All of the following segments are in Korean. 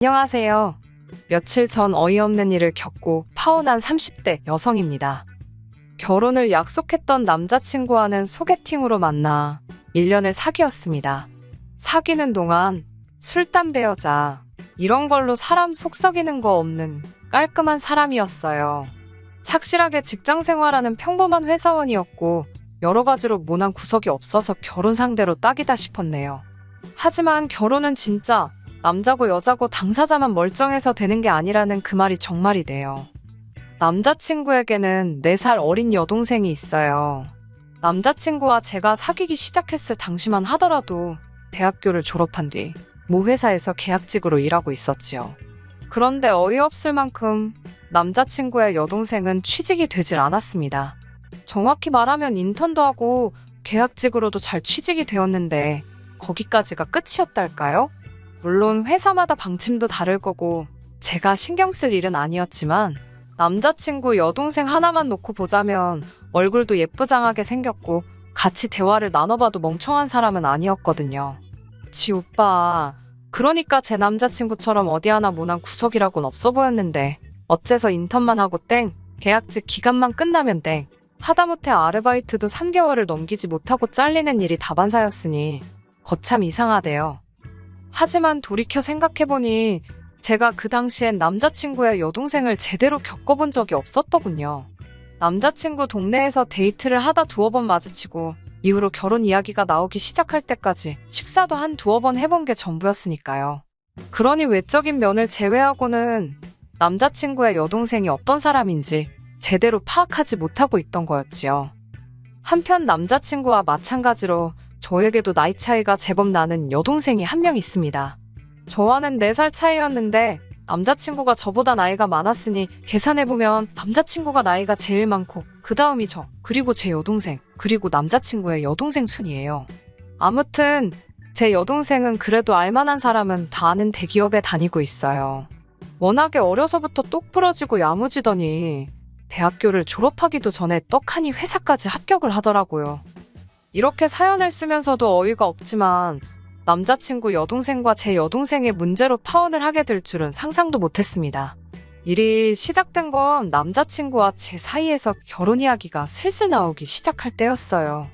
안녕하세요. 며칠 전 어이없는 일을 겪고 파혼한 30대 여성입니다. 결혼을 약속했던 남자친구와는 소개팅으로 만나 1년을 사귀었습니다. 사귀는 동안 술, 담배, 여자 이런 걸로 사람 속 썩이는 거 없는 깔끔한 사람이었어요. 착실하게 직장 생활하는 평범한 회사원이었고 여러 가지로 모난 구석이 없어서 결혼 상대로 딱이다 싶었네요. 하지만 결혼은 진짜 남자고 여자고 당사자만 멀쩡해서 되는 게 아니라는 그 말이 정말이네요. 남자친구에게는 4살 어린 여동생이 있어요. 남자친구와 제가 사귀기 시작했을 당시만 하더라도 대학교를 졸업한 뒤 모 회사에서 계약직으로 일하고 있었지요. 그런데 어이없을 만큼 남자친구의 여동생은 취직이 되질 않았습니다. 정확히 말하면 인턴도 하고 계약직으로도 잘 취직이 되었는데 거기까지가 끝이었달까요? 물론 회사마다 방침도 다를 거고 제가 신경 쓸 일은 아니었지만 남자친구 여동생 하나만 놓고 보자면 얼굴도 예쁘장하게 생겼고 같이 대화를 나눠봐도 멍청한 사람은 아니었거든요. 지 오빠, 그러니까 제 남자친구처럼 어디 하나 모난 구석이라곤 없어 보였는데 어째서 인턴만 하고 땡, 계약직 기간만 끝나면 땡, 하다못해 아르바이트도 3개월을 넘기지 못하고 잘리는 일이 다반사였으니 거참 이상하대요. 하지만 돌이켜 생각해보니 제가 그 당시엔 남자친구의 여동생을 제대로 겪어본 적이 없었더군요. 남자친구 동네에서 데이트를 하다 2번 마주치고 이후로 결혼 이야기가 나오기 시작할 때까지 식사도 한 2번 해본 게 전부였으니까요. 그러니 외적인 면을 제외하고는 남자친구의 여동생이 어떤 사람인지 제대로 파악하지 못하고 있던 거였지요. 한편 남자친구와 마찬가지로 저에게도 나이 차이가 제법 나는 여동생이 한 명 있습니다. 저와는 4살 차이였는데 남자친구가 저보다 나이가 많았으니 계산해보면 남자친구가 나이가 제일 많고 그 다음이 저, 그리고 제 여동생, 그리고 남자친구의 여동생 순이에요. 아무튼 제 여동생은 그래도 알만한 사람은 다 아는 대기업에 다니고 있어요. 워낙에 어려서부터 똑 부러지고 야무지더니 대학교를 졸업하기도 전에 떡하니 회사까지 합격을 하더라고요. 이렇게 사연을 쓰면서도 어이가 없지만 남자친구 여동생과 제 여동생의 문제로 파혼을 하게 될 줄은 상상도 못했습니다. 일이 시작된 건 남자친구와 제 사이에서 결혼 이야기가 슬슬 나오기 시작할 때였어요.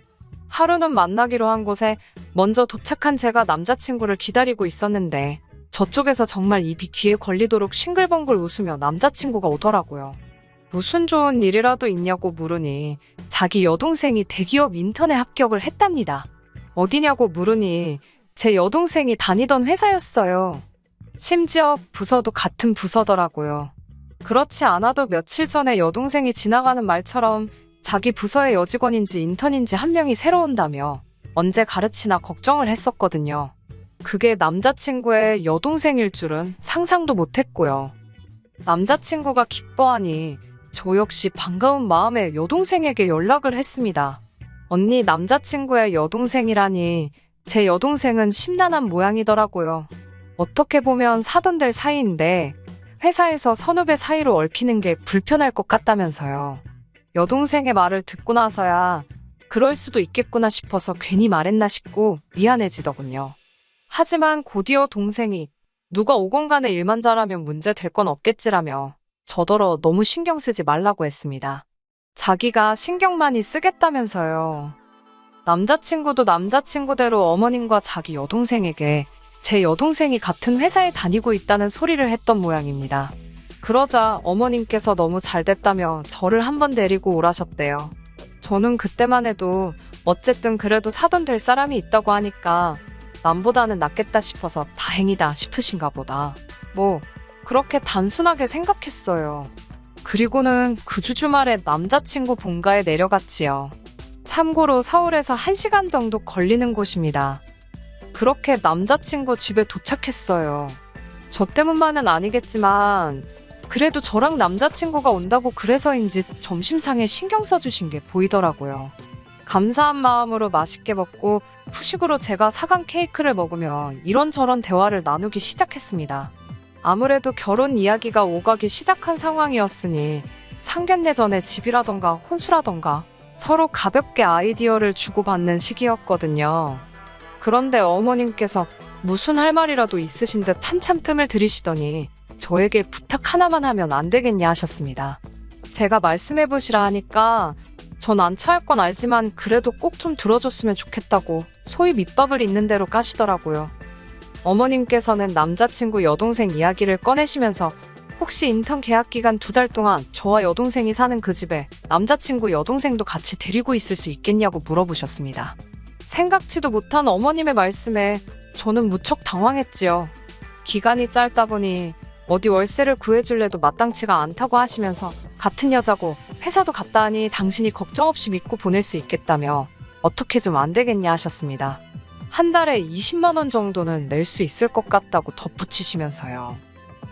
하루는 만나기로 한 곳에 먼저 도착한 제가 남자친구를 기다리고 있었는데 저쪽에서 정말 입이 귀에 걸리도록 싱글벙글 웃으며 남자친구가 오더라고요. 무슨 좋은 일이라도 있냐고 물으니 자기 여동생이 대기업 인턴에 합격을 했답니다. 어디냐고 물으니 제 여동생이 다니던 회사였어요. 심지어 부서도 같은 부서더라고요. 그렇지 않아도 며칠 전에 여동생이 지나가는 말처럼 자기 부서의 여직원인지 인턴인지 한 명이 새로 온다며 언제 가르치나 걱정을 했었거든요. 그게 남자친구의 여동생일 줄은 상상도 못했고요. 남자친구가 기뻐하니 저 역시 반가운 마음에 여동생에게 연락을 했습니다. 언니, 남자친구의 여동생이라니 제 여동생은 심란한 모양이더라고요. 어떻게 보면 사돈될 사이인데 회사에서 선후배 사이로 얽히는 게 불편할 것 같다면서요. 여동생의 말을 듣고 나서야 그럴 수도 있겠구나 싶어서 괜히 말했나 싶고 미안해지더군요. 하지만 곧이어 동생이 누가 오건 간에 일만 잘하면 문제 될 건 없겠지라며 저더러 너무 신경 쓰지 말라고 했습니다. 자기가 신경 많이 쓰겠다면서요. 남자친구도 남자친구대로 어머님과 자기 여동생에게 제 여동생이 같은 회사에 다니고 있다는 소리를 했던 모양입니다. 그러자 어머님께서 너무 잘됐다며 저를 한번 데리고 오라셨대요. 저는 그때만 해도 어쨌든 그래도 사돈 될 사람이 있다고 하니까 남보다는 낫겠다 싶어서 다행이다 싶으신가 보다. 뭐 그렇게 단순하게 생각했어요. 그리고는 그 주 주말에 남자친구 본가에 내려갔지요. 참고로 서울에서 1시간 정도 걸리는 곳입니다. 그렇게 남자친구 집에 도착했어요. 저 때문만은 아니겠지만 그래도 저랑 남자친구가 온다고 그래서인지 점심상에 신경 써주신 게 보이더라고요. 감사한 마음으로 맛있게 먹고 후식으로 제가 사간 케이크를 먹으며 이런저런 대화를 나누기 시작했습니다. 아무래도 결혼 이야기가 오가기 시작한 상황이었으니 상견례 전에 집이라던가 혼수라던가 서로 가볍게 아이디어를 주고받는 시기였거든요. 그런데 어머님께서 무슨 할 말이라도 있으신 듯 한참 뜸을 들이시더니 저에게 부탁 하나만 하면 안 되겠냐 하셨습니다. 제가 말씀해보시라 하니까 전 안 차할 건 알지만 그래도 꼭 좀 들어줬으면 좋겠다고 소위 밑밥을 있는 대로 까시더라고요. 어머님께서는 남자친구 여동생 이야기를 꺼내시면서 혹시 인턴 계약 기간 2달 동안 저와 여동생이 사는 그 집에 남자친구 여동생도 같이 데리고 있을 수 있겠냐고 물어보셨습니다. 생각지도 못한 어머님의 말씀에 저는 무척 당황했지요. 기간이 짧다 보니 어디 월세를 구해줄래도 마땅치가 않다고 하시면서 같은 여자고 회사도 갔다 하니 당신이 걱정 없이 믿고 보낼 수 있겠다며 어떻게 좀 안 되겠냐 하셨습니다. 한 달에 20만 원 정도는 낼 수 있을 것 같다고 덧붙이시면서요.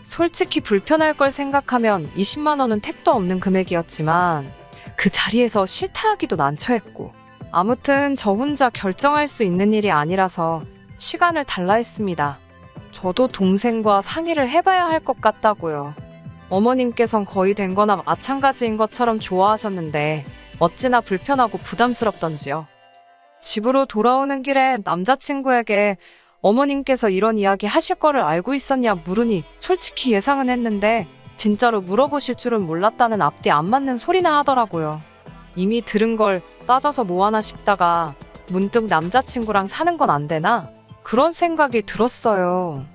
솔직히 불편할 걸 생각하면 20만 원은 택도 없는 금액이었지만 그 자리에서 싫다 하기도 난처했고 아무튼 저 혼자 결정할 수 있는 일이 아니라서 시간을 달라 했습니다. 저도 동생과 상의를 해봐야 할 것 같다고요. 어머님께선 거의 된 거나 마찬가지인 것처럼 좋아하셨는데 어찌나 불편하고 부담스럽던지요. 집으로 돌아오는 길에 남자친구에게 어머님께서 이런 이야기 하실 거를 알고 있었냐 물으니 솔직히 예상은 했는데 진짜로 물어보실 줄은 몰랐다는 앞뒤 안 맞는 소리나 하더라고요. 이미 들은 걸 따져서 뭐하나 싶다가 문득 남자친구랑 사는 건 안 되나? 그런 생각이 들었어요.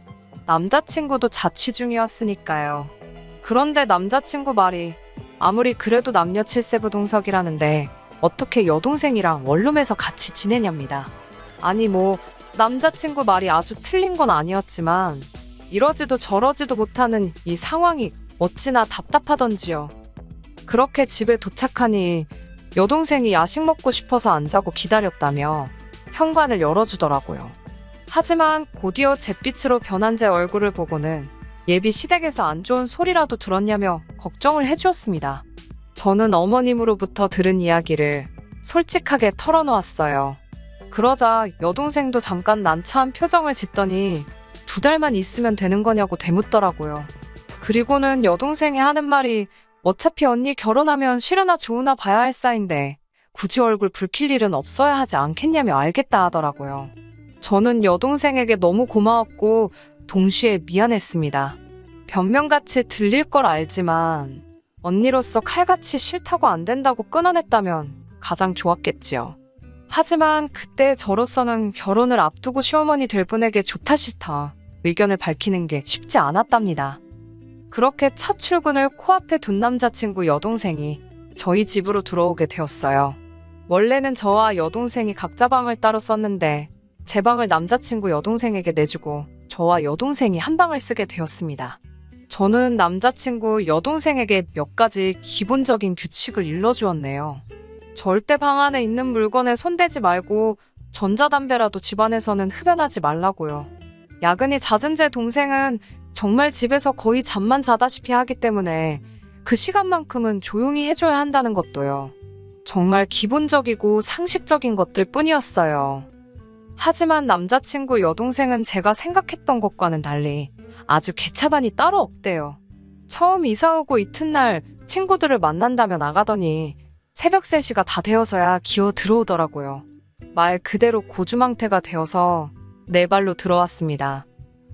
남자친구도 자취 중이었으니까요. 그런데 남자친구 말이 아무리 그래도 남녀 7세부 동석이라는데 어떻게 여동생이랑 원룸에서 같이 지내냐입니다. 아니 남자친구 말이 아주 틀린 건 아니었지만 이러지도 저러지도 못하는 이 상황이 어찌나 답답하던지요. 그렇게 집에 도착하니 여동생이 야식 먹고 싶어서 안 자고 기다렸다며 현관을 열어주더라고요. 하지만 곧이어 잿빛으로 변한 제 얼굴을 보고는 예비 시댁에서 안 좋은 소리라도 들었냐며 걱정을 해주었습니다. 저는 어머님으로부터 들은 이야기를 솔직하게 털어놓았어요. 그러자 여동생도 잠깐 난처한 표정을 짓더니 2달만 있으면 되는 거냐고 되묻더라고요. 그리고는 여동생이 하는 말이 어차피 언니 결혼하면 싫으나 좋으나 봐야 할 사이인데 굳이 얼굴 붉힐 일은 없어야 하지 않겠냐며 알겠다 하더라고요. 저는 여동생에게 너무 고마웠고 동시에 미안했습니다. 변명같이 들릴 걸 알지만 언니로서 칼같이 싫다고 안 된다고 끊어냈다면 가장 좋았겠지요. 하지만 그때 저로서는 결혼을 앞두고 시어머니 될 분에게 좋다 싫다 의견을 밝히는 게 쉽지 않았답니다. 그렇게 첫 출근을 코앞에 둔 남자친구 여동생이 저희 집으로 들어오게 되었어요. 원래는 저와 여동생이 각자 방을 따로 썼는데 제 방을 남자친구 여동생에게 내주고 저와 여동생이 한 방을 쓰게 되었습니다. 저는 남자친구 여동생에게 몇 가지 기본적인 규칙을 일러주었네요. 절대 방 안에 있는 물건에 손대지 말고 전자담배라도 집안에서는 흡연하지 말라고요. 야근이 잦은 제 동생은 정말 집에서 거의 잠만 자다시피 하기 때문에 그 시간만큼은 조용히 해줘야 한다는 것도요. 정말 기본적이고 상식적인 것들 뿐이었어요. 하지만 남자친구 여동생은 제가 생각했던 것과는 달리 아주 개차반이 따로 없대요. 처음 이사 오고 이튿날 친구들을 만난다며 나가더니 새벽 3시가 다 되어서야 기어 들어오더라고요. 말 그대로 고주망태가 되어서 네 발로 들어왔습니다.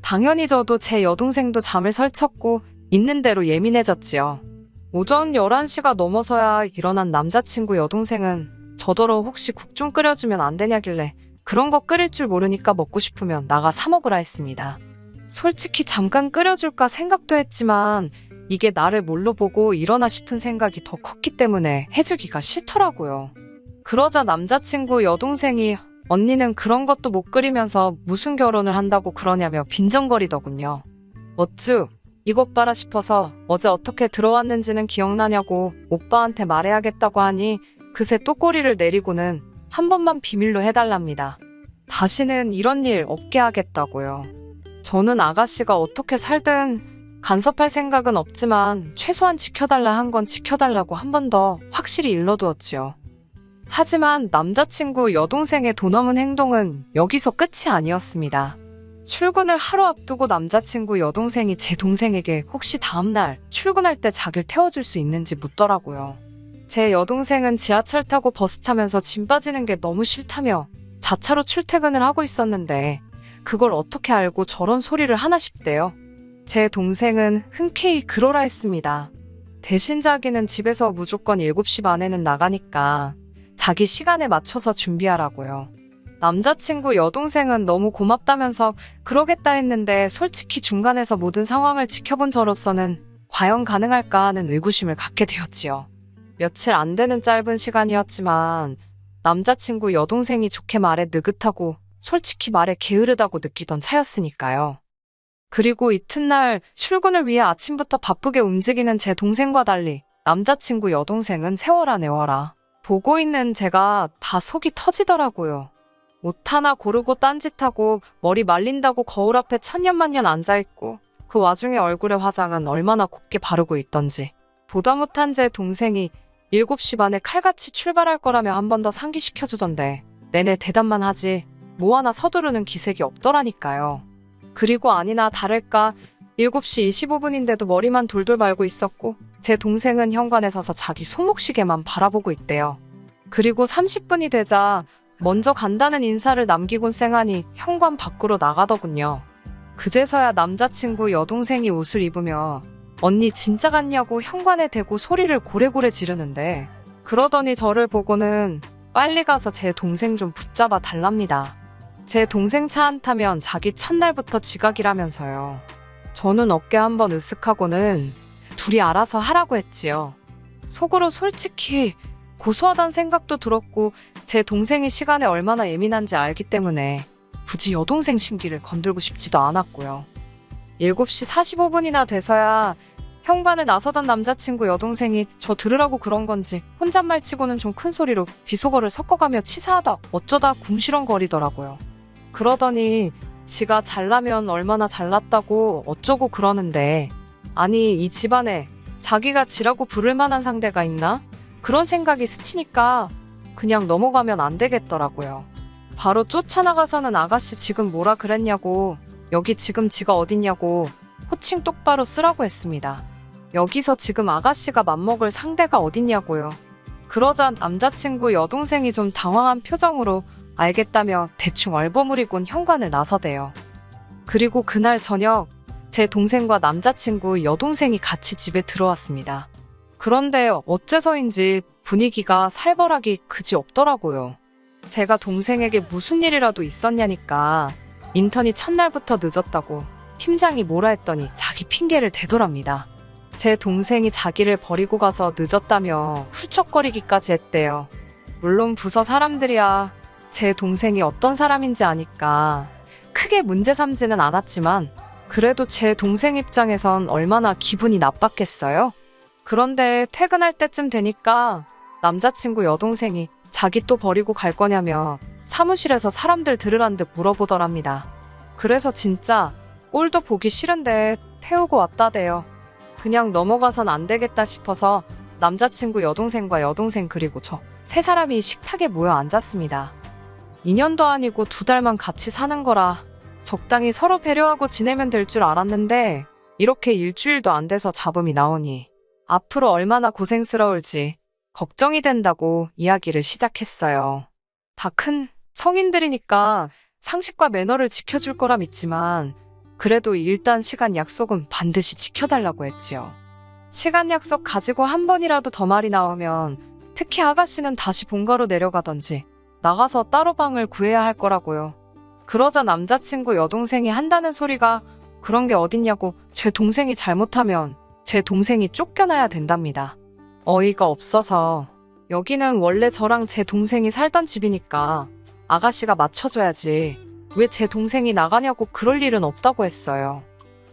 당연히 저도 제 여동생도 잠을 설쳤고 있는 대로 예민해졌지요. 오전 11시가 넘어서야 일어난 남자친구 여동생은 저더러 혹시 국 좀 끓여주면 안 되냐길래 그런 거 끓일 줄 모르니까 먹고 싶으면 나가 사 먹으라 했습니다. 솔직히 잠깐 끓여줄까 생각도 했지만 이게 나를 뭘로 보고 이러나 싶은 생각이 더 컸기 때문에 해주기가 싫더라고요. 그러자 남자친구 여동생이 언니는 그런 것도 못 끓이면서 무슨 결혼을 한다고 그러냐며 빈정거리더군요. 어쭈 이것 봐라 싶어서 어제 어떻게 들어왔는지는 기억나냐고 오빠한테 말해야겠다고 하니 그새 또 꼬리를 내리고는 한 번만 비밀로 해달랍니다. 다시는 이런 일 없게 하겠다고요. 저는 아가씨가 어떻게 살든 간섭할 생각은 없지만 최소한 지켜달라 한 건 지켜달라고 한 번 더 확실히 일러두었지요. 하지만 남자친구 여동생의 도넘은 행동은 여기서 끝이 아니었습니다. 출근을 하루 앞두고 남자친구 여동생이 제 동생에게 혹시 다음날 출근할 때 자기를 태워줄 수 있는지 묻더라고요. 제 여동생은 지하철 타고 버스 타면서 짐 빠지는 게 너무 싫다며 자차로 출퇴근을 하고 있었는데 그걸 어떻게 알고 저런 소리를 하나 싶대요. 제 동생은 흔쾌히 그러라 했습니다. 대신 자기는 집에서 무조건 7시 반에는 나가니까 자기 시간에 맞춰서 준비하라고요. 남자친구 여동생은 너무 고맙다면서 그러겠다 했는데 솔직히 중간에서 모든 상황을 지켜본 저로서는 과연 가능할까 하는 의구심을 갖게 되었지요. 며칠 안 되는 짧은 시간이었지만 남자친구 여동생이 좋게 말해 느긋하고 솔직히 말해 게으르다고 느끼던 차였으니까요. 그리고 이튿날 출근을 위해 아침부터 바쁘게 움직이는 제 동생과 달리 남자친구 여동생은 세워라 내워라. 보고 있는 제가 다 속이 터지더라고요. 옷 하나 고르고 딴짓하고 머리 말린다고 거울 앞에 천년만년 앉아있고 그 와중에 얼굴에 화장은 얼마나 곱게 바르고 있던지. 보다 못한 제 동생이 7시 반에 칼같이 출발할 거라며 한 번 더 상기시켜주던데 내내 대답만 하지 뭐 하나 서두르는 기색이 없더라니까요. 그리고 아니나 다를까 7시 25분인데도 머리만 돌돌 말고 있었고 제 동생은 현관에 서서 자기 손목시계만 바라보고 있대요. 그리고 30분이 되자 먼저 간다는 인사를 남기곤 쌩하니 현관 밖으로 나가더군요. 그제서야 남자친구 여동생이 옷을 입으며 언니 진짜 같냐고 현관에 대고 소리를 고래고래 지르는데 그러더니 저를 보고는 빨리 가서 제 동생 좀 붙잡아 달랍니다. 제 동생 차 안 타면 자기 첫날부터 지각이라면서요. 저는 어깨 한번 으쓱하고는 둘이 알아서 하라고 했지요. 속으로 솔직히 고소하다는 생각도 들었고 제 동생이 시간에 얼마나 예민한지 알기 때문에 굳이 여동생 심기를 건들고 싶지도 않았고요. 7시 45분이나 돼서야 현관을 나서던 남자친구 여동생이 저 들으라고 그런 건지 혼잣말 치고는 좀 큰 소리로 비속어를 섞어가며 치사하다 어쩌다 궁시렁거리더라고요. 그러더니 지가 잘나면 얼마나 잘났다고 어쩌고 그러는데 아니 이 집안에 자기가 지라고 부를 만한 상대가 있나? 그런 생각이 스치니까 그냥 넘어가면 안 되겠더라고요. 바로 쫓아나가서는 아가씨 지금 뭐라 그랬냐고 여기 지금 지가 어딨냐고 호칭 똑바로 쓰라고 했습니다. 여기서 지금 아가씨가 맘먹을 상대가 어딨냐고요. 그러자 남자친구 여동생이 좀 당황한 표정으로 알겠다며 대충 얼버무리곤 현관을 나서대요. 그리고 그날 저녁 제 동생과 남자친구 여동생이 같이 집에 들어왔습니다. 그런데 어째서인지 분위기가 살벌하기 그지 없더라고요. 제가 동생에게 무슨 일이라도 있었냐니까 인턴이 첫날부터 늦었다고 팀장이 뭐라 했더니 자기 핑계를 대더랍니다. 제 동생이 자기를 버리고 가서 늦었다며 훌쩍거리기까지 했대요. 물론 부서 사람들이야 제 동생이 어떤 사람인지 아니까 크게 문제 삼지는 않았지만 그래도 제 동생 입장에선 얼마나 기분이 나빴겠어요? 그런데 퇴근할 때쯤 되니까 남자친구 여동생이 자기 또 버리고 갈 거냐며 사무실에서 사람들 들으란 듯 물어보더랍니다. 그래서 진짜 꼴도 보기 싫은데 태우고 왔다대요. 그냥 넘어가선 안 되겠다 싶어서 남자친구 여동생과 여동생 그리고 저 세 사람이 식탁에 모여 앉았습니다. 2년도 아니고 2달만 같이 사는 거라 적당히 서로 배려하고 지내면 될 줄 알았는데 이렇게 일주일도 안 돼서 잡음이 나오니 앞으로 얼마나 고생스러울지 걱정이 된다고 이야기를 시작했어요. 다 큰 성인들이니까 상식과 매너를 지켜줄 거라 믿지만 그래도 일단 시간 약속은 반드시 지켜달라고 했지요. 시간 약속 가지고 한 번이라도 더 말이 나오면 특히 아가씨는 다시 본가로 내려가던지 나가서 따로 방을 구해야 할 거라고요. 그러자 남자친구 여동생이 한다는 소리가 그런 게 어딨냐고 제 동생이 잘못하면 제 동생이 쫓겨나야 된답니다. 어이가 없어서 여기는 원래 저랑 제 동생이 살던 집이니까 아가씨가 맞춰줘야지 왜 제 동생이 나가냐고 그럴 일은 없다고 했어요.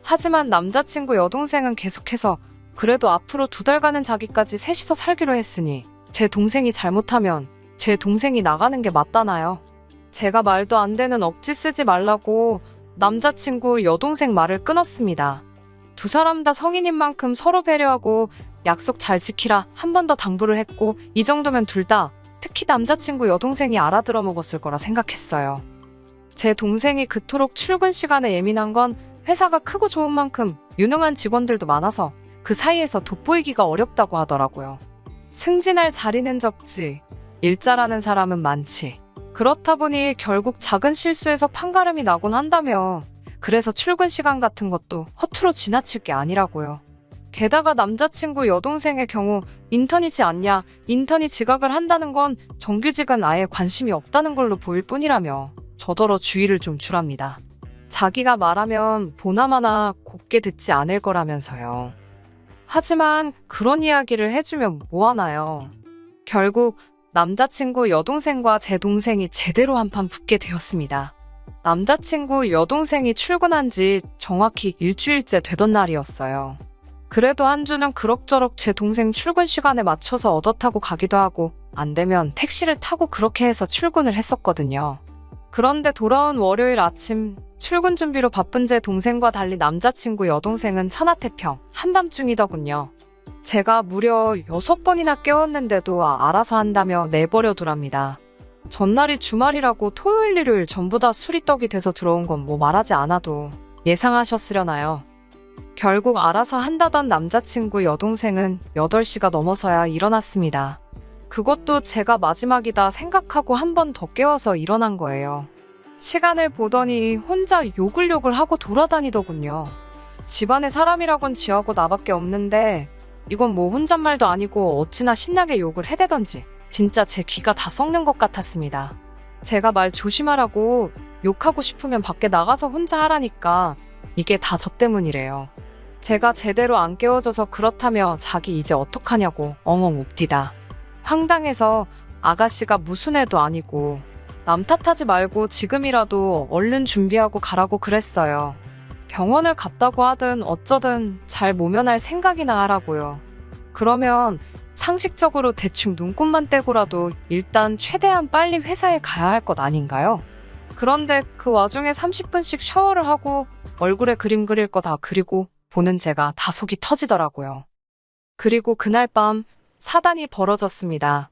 하지만 남자친구 여동생은 계속해서 그래도 앞으로 2달간은 자기까지 셋이서 살기로 했으니 제 동생이 잘못하면 제 동생이 나가는 게 맞다나요? 제가 말도 안 되는 억지 쓰지 말라고 남자친구 여동생 말을 끊었습니다. 두 사람 다 성인인 만큼 서로 배려하고 약속 잘 지키라 한 번 더 당부를 했고 이 정도면 둘 다 특히 남자친구 여동생이 알아들어 먹었을 거라 생각했어요. 제 동생이 그토록 출근 시간에 예민한 건 회사가 크고 좋은 만큼 유능한 직원들도 많아서 그 사이에서 돋보이기가 어렵다고 하더라고요. 승진할 자리는 적지 일 잘하는 사람은 많지. 그렇다 보니 결국 작은 실수에서 판가름이 나곤 한다며. 그래서 출근 시간 같은 것도 허투루 지나칠 게 아니라고요. 게다가 남자친구 여동생의 경우 인턴이지 않냐, 인턴이 지각을 한다는 건 정규직은 아예 관심이 없다는 걸로 보일 뿐이라며 저더러 주의를 좀 주랍니다. 자기가 말하면 보나마나 곱게 듣지 않을 거라면서요. 하지만 그런 이야기를 해주면 뭐하나요. 결국 남자친구 여동생과 제 동생이 제대로 한판 붙게 되었습니다. 남자친구 여동생이 출근한 지 정확히 일주일째 되던 날이었어요. 그래도 한 주는 그럭저럭 제 동생 출근 시간에 맞춰서 얻어 타고 가기도 하고 안 되면 택시를 타고 그렇게 해서 출근을 했었거든요. 그런데 돌아온 월요일 아침 출근 준비로 바쁜 제 동생과 달리 남자친구 여동생은 천하태평 한밤중이더군요. 제가 무려 6번이나 깨웠는데도 알아서 한다며 내버려두랍니다. 전날이 주말이라고 토요일 일요일 전부 다 술이 떡이 돼서 들어온 건 뭐 말하지 않아도 예상하셨으려나요. 결국 알아서 한다던 남자친구 여동생은 8시가 넘어서야 일어났습니다. 그것도 제가 마지막이다 생각하고 한 번 더 깨워서 일어난 거예요. 시간을 보더니 혼자 요글요글 하고 돌아다니더군요. 집안에 사람이라곤 지하고 나밖에 없는데 이건 뭐 혼잣말도 아니고 어찌나 신나게 욕을 해대던지 진짜 제 귀가 다 썩는 것 같았습니다. 제가 말 조심하라고 욕하고 싶으면 밖에 나가서 혼자 하라니까 이게 다 저 때문이래요. 제가 제대로 안 깨워줘서 그렇다며 자기 이제 어떡하냐고 엉엉 웁디다. 황당해서 아가씨가 무슨 애도 아니고 남 탓하지 말고 지금이라도 얼른 준비하고 가라고 그랬어요. 병원을 갔다고 하든 어쩌든 잘 모면할 생각이나 하라고요. 그러면 상식적으로 대충 눈곱만 떼고라도 일단 최대한 빨리 회사에 가야 할 것 아닌가요? 그런데 그 와중에 30분씩 샤워를 하고 얼굴에 그림 그릴 거 다 그리고 보는 제가 다 속이 터지더라고요. 그리고 그날 밤 사단이 벌어졌습니다.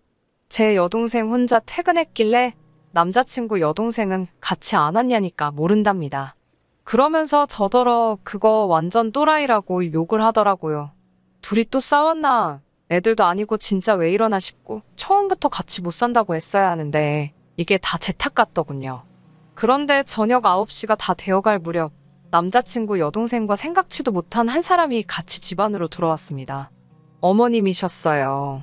제 여동생 혼자 퇴근했길래 남자친구 여동생은 같이 안 왔냐니까 모른답니다. 그러면서 저더러 그거 완전 또라이라고 욕을 하더라고요. 둘이 또 싸웠나? 애들도 아니고 진짜 왜 이러나 싶고 처음부터 같이 못 산다고 했어야 하는데 이게 다 제 탓 같더군요. 그런데 저녁 9시가 다 되어갈 무렵 남자친구 여동생과 생각지도 못한 한 사람이 같이 집 안으로 들어왔습니다. 어머님이셨어요.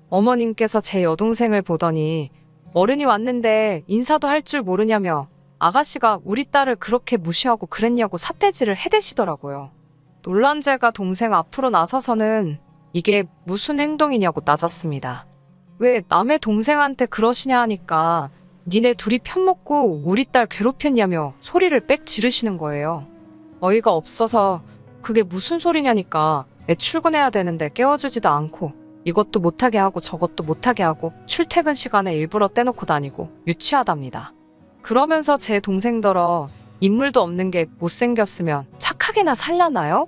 어머님께서 제 여동생을 보더니 어른이 왔는데 인사도 할 줄 모르냐며 아가씨가 우리 딸을 그렇게 무시하고 그랬냐고 삿대질을 해대시더라고요. 놀란 제가 동생 앞으로 나서서는 이게 무슨 행동이냐고 따졌습니다. 왜 남의 동생한테 그러시냐 하니까 니네 둘이 편먹고 우리 딸 괴롭혔냐며 소리를 빽 지르시는 거예요. 어이가 없어서 그게 무슨 소리냐니까 애 출근해야 되는데 깨워주지도 않고 이것도 못하게 하고 저것도 못하게 하고 출퇴근 시간에 일부러 떼놓고 다니고 유치하답니다. 그러면서 제 동생더러 인물도 없는 게 못생겼으면 착하게나 살라나요?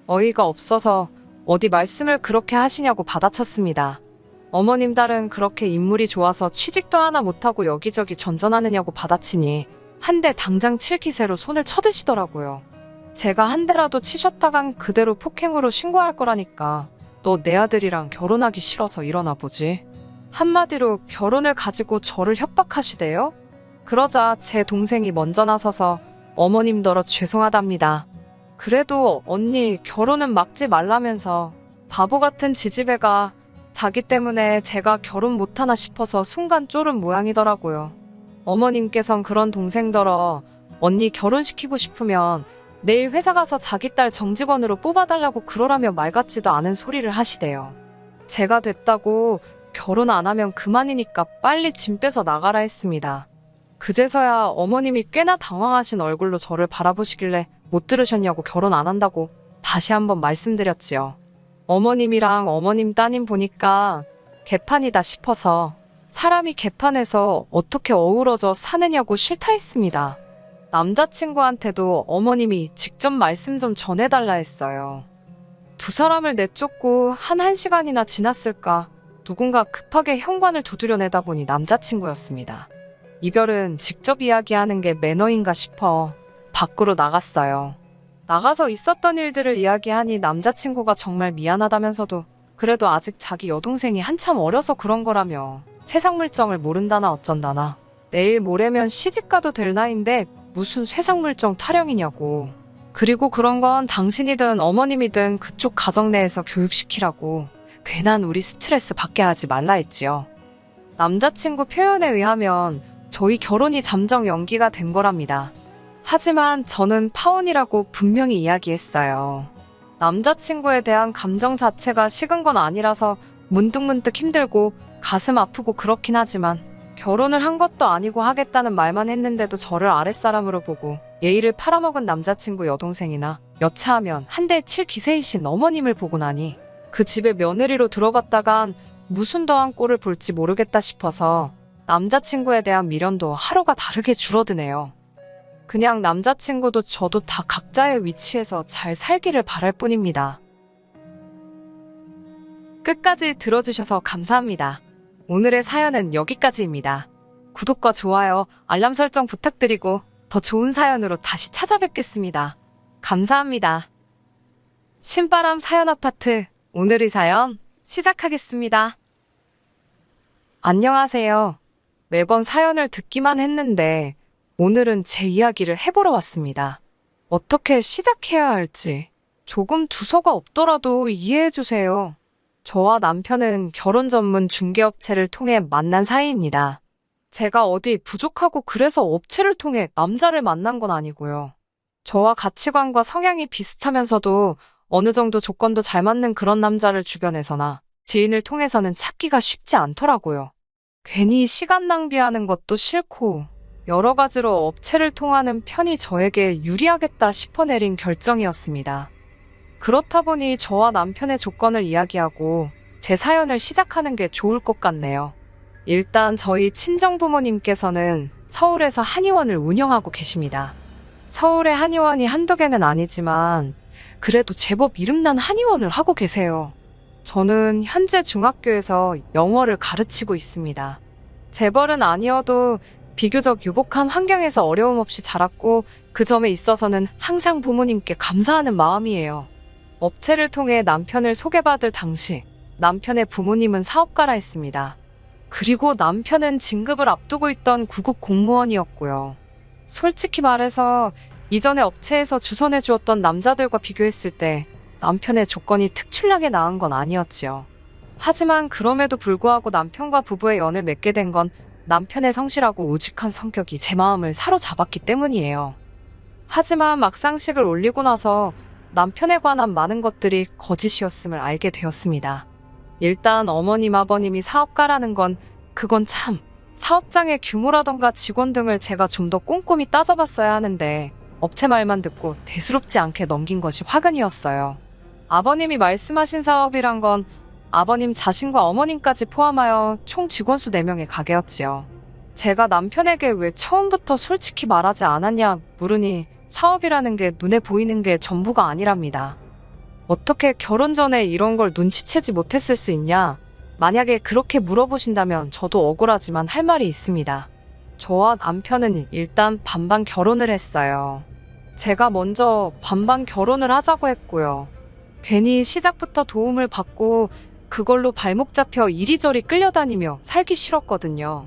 어이가 없어서 어디 말씀을 그렇게 하시냐고 받아쳤습니다. 어머님 딸은 그렇게 인물이 좋아서 취직도 하나 못하고 여기저기 전전하느냐고 받아치니 한 대 당장 칠 기세로 손을 쳐드시더라고요. 제가 한 대라도 치셨다간 그대로 폭행으로 신고할 거라니까 너 내 아들이랑 결혼하기 싫어서 일어나 보지. 한마디로 결혼을 가지고 저를 협박하시대요? 그러자 제 동생이 먼저 나서서 어머님더러 죄송하답니다. 그래도 언니 결혼은 막지 말라면서 바보 같은 지지배가 자기 때문에 제가 결혼 못하나 싶어서 순간 쫄은 모양이더라고요. 어머님께선 그런 동생더러 언니 결혼시키고 싶으면 내일 회사 가서 자기 딸 정직원으로 뽑아달라고 그러라며 말 같지도 않은 소리를 하시대요. 제가 됐다고 결혼 안 하면 그만이니까 빨리 짐 빼서 나가라 했습니다. 그제서야 어머님이 꽤나 당황하신 얼굴로 저를 바라보시길래 못 들으셨냐고 결혼 안 한다고 다시 한번 말씀드렸지요. 어머님이랑 어머님 따님 보니까 개판이다 싶어서 사람이 개판에서 어떻게 어우러져 사느냐고 싫다 했습니다. 남자친구한테도 어머님이 직접 말씀 좀 전해달라 했어요. 두 사람을 내쫓고 한 1시간이나 지났을까 누군가 급하게 현관을 두드려 내다 보니 남자친구였습니다. 이별은 직접 이야기하는 게 매너인가 싶어 밖으로 나갔어요. 나가서 있었던 일들을 이야기하니 남자친구가 정말 미안하다면서도 그래도 아직 자기 여동생이 한참 어려서 그런 거라며 세상 물정을 모른다나 어쩐다나 내일 모레면 시집가도 될 나이인데 무슨 쇠상물정 타령이냐고. 그리고 그런 건 당신이든 어머님이든 그쪽 가정 내에서 교육시키라고 괜한 우리 스트레스 받게 하지 말라 했지요. 남자친구 표현에 의하면 저희 결혼이 잠정 연기가 된 거랍니다. 하지만 저는 파혼이라고 분명히 이야기했어요. 남자친구에 대한 감정 자체가 식은 건 아니라서 문득문득 힘들고 가슴 아프고 그렇긴 하지만 결혼을 한 것도 아니고 하겠다는 말만 했는데도 저를 아랫사람으로 보고 예의를 팔아먹은 남자친구 여동생이나 여차하면 한 대 칠 기세이신 어머님을 보고 나니 그 집에 며느리로 들어갔다간 무슨 더한 꼴을 볼지 모르겠다 싶어서 남자친구에 대한 미련도 하루가 다르게 줄어드네요. 그냥 남자친구도 저도 다 각자의 위치에서 잘 살기를 바랄 뿐입니다. 끝까지 들어주셔서 감사합니다. 오늘의 사연은 여기까지입니다. 구독과 좋아요, 알람 설정 부탁드리고 더 좋은 사연으로 다시 찾아뵙겠습니다. 감사합니다. 신바람 사연 아파트 오늘의 사연 시작하겠습니다. 안녕하세요. 매번 사연을 듣기만 했는데 오늘은 제 이야기를 해보러 왔습니다. 어떻게 시작해야 할지 조금 두서가 없더라도 이해해주세요. 저와 남편은 결혼 전문 중개업체를 통해 만난 사이입니다. 제가 어디 부족하고 그래서 업체를 통해 남자를 만난 건 아니고요. 저와 가치관과 성향이 비슷하면서도 어느 정도 조건도 잘 맞는 그런 남자를 주변에서나 지인을 통해서는 찾기가 쉽지 않더라고요. 괜히 시간 낭비하는 것도 싫고 여러 가지로 업체를 통하는 편이 저에게 유리하겠다 싶어 내린 결정이었습니다. 그렇다 보니 저와 남편의 조건을 이야기하고 제 사연을 시작하는 게 좋을 것 같네요. 일단 저희 친정부모님께서는 서울에서 한의원을 운영하고 계십니다. 서울의 한의원이 한두 개는 아니지만 그래도 제법 이름난 한의원을 하고 계세요. 저는 현재 중학교에서 영어를 가르치고 있습니다. 재벌은 아니어도 비교적 유복한 환경에서 어려움 없이 자랐고 그 점에 있어서는 항상 부모님께 감사하는 마음이에요. 업체를 통해 남편을 소개받을 당시 남편의 부모님은 사업가라 했습니다. 그리고 남편은 진급을 앞두고 있던 구급 공무원이었고요. 솔직히 말해서 이전에 업체에서 주선해 주었던 남자들과 비교했을 때 남편의 조건이 특출나게 나은 건 아니었지요. 하지만 그럼에도 불구하고 남편과 부부의 연을 맺게 된 건 남편의 성실하고 우직한 성격이 제 마음을 사로잡았기 때문이에요. 하지만 막상식을 올리고 나서 남편에 관한 많은 것들이 거짓이었음을 알게 되었습니다. 일단 어머님, 아버님이 사업가라는 건 그건 참 사업장의 규모라던가 직원 등을 제가 좀 더 꼼꼼히 따져봤어야 하는데 업체 말만 듣고 대수롭지 않게 넘긴 것이 화근이었어요. 아버님이 말씀하신 사업이란 건 아버님 자신과 어머님까지 포함하여 총 직원 수 4명의 가게였지요. 제가 남편에게 왜 처음부터 솔직히 말하지 않았냐 물으니 사업이라는 게 눈에 보이는 게 전부가 아니랍니다. 어떻게 결혼 전에 이런 걸 눈치채지 못했을 수 있냐? 만약에 그렇게 물어보신다면 저도 억울하지만 할 말이 있습니다. 저와 남편은 일단 반반 결혼을 했어요. 제가 먼저 반반 결혼을 하자고 했고요. 괜히 시작부터 도움을 받고 그걸로 발목 잡혀 이리저리 끌려다니며 살기 싫었거든요.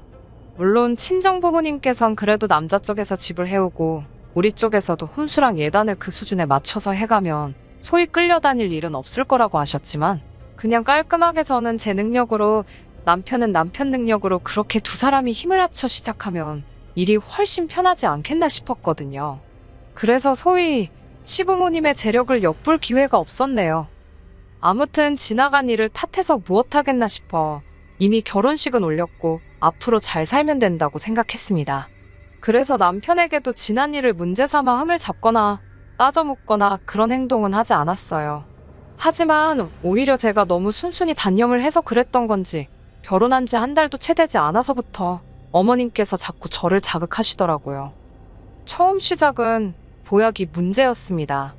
물론 친정부모님께선 그래도 남자 쪽에서 집을 해오고 우리 쪽에서도 혼수랑 예단을 그 수준에 맞춰서 해가면 소위 끌려다닐 일은 없을 거라고 하셨지만 그냥 깔끔하게 저는 제 능력으로 남편은 남편 능력으로 그렇게 두 사람이 힘을 합쳐 시작하면 일이 훨씬 편하지 않겠나 싶었거든요. 그래서 소위 시부모님의 재력을 엿볼 기회가 없었네요. 아무튼 지나간 일을 탓해서 무엇하겠나 싶어 이미 결혼식은 올렸고 앞으로 잘 살면 된다고 생각했습니다. 그래서 남편에게도 지난 일을 문제 삼아 흠을 잡거나 따져 묻거나 그런 행동은 하지 않았어요. 하지만 오히려 제가 너무 순순히 단념을 해서 그랬던 건지 결혼한 지 한 달도 채 되지 않아서부터 어머님께서 자꾸 저를 자극하시더라고요. 처음 시작은 보약이 문제였습니다.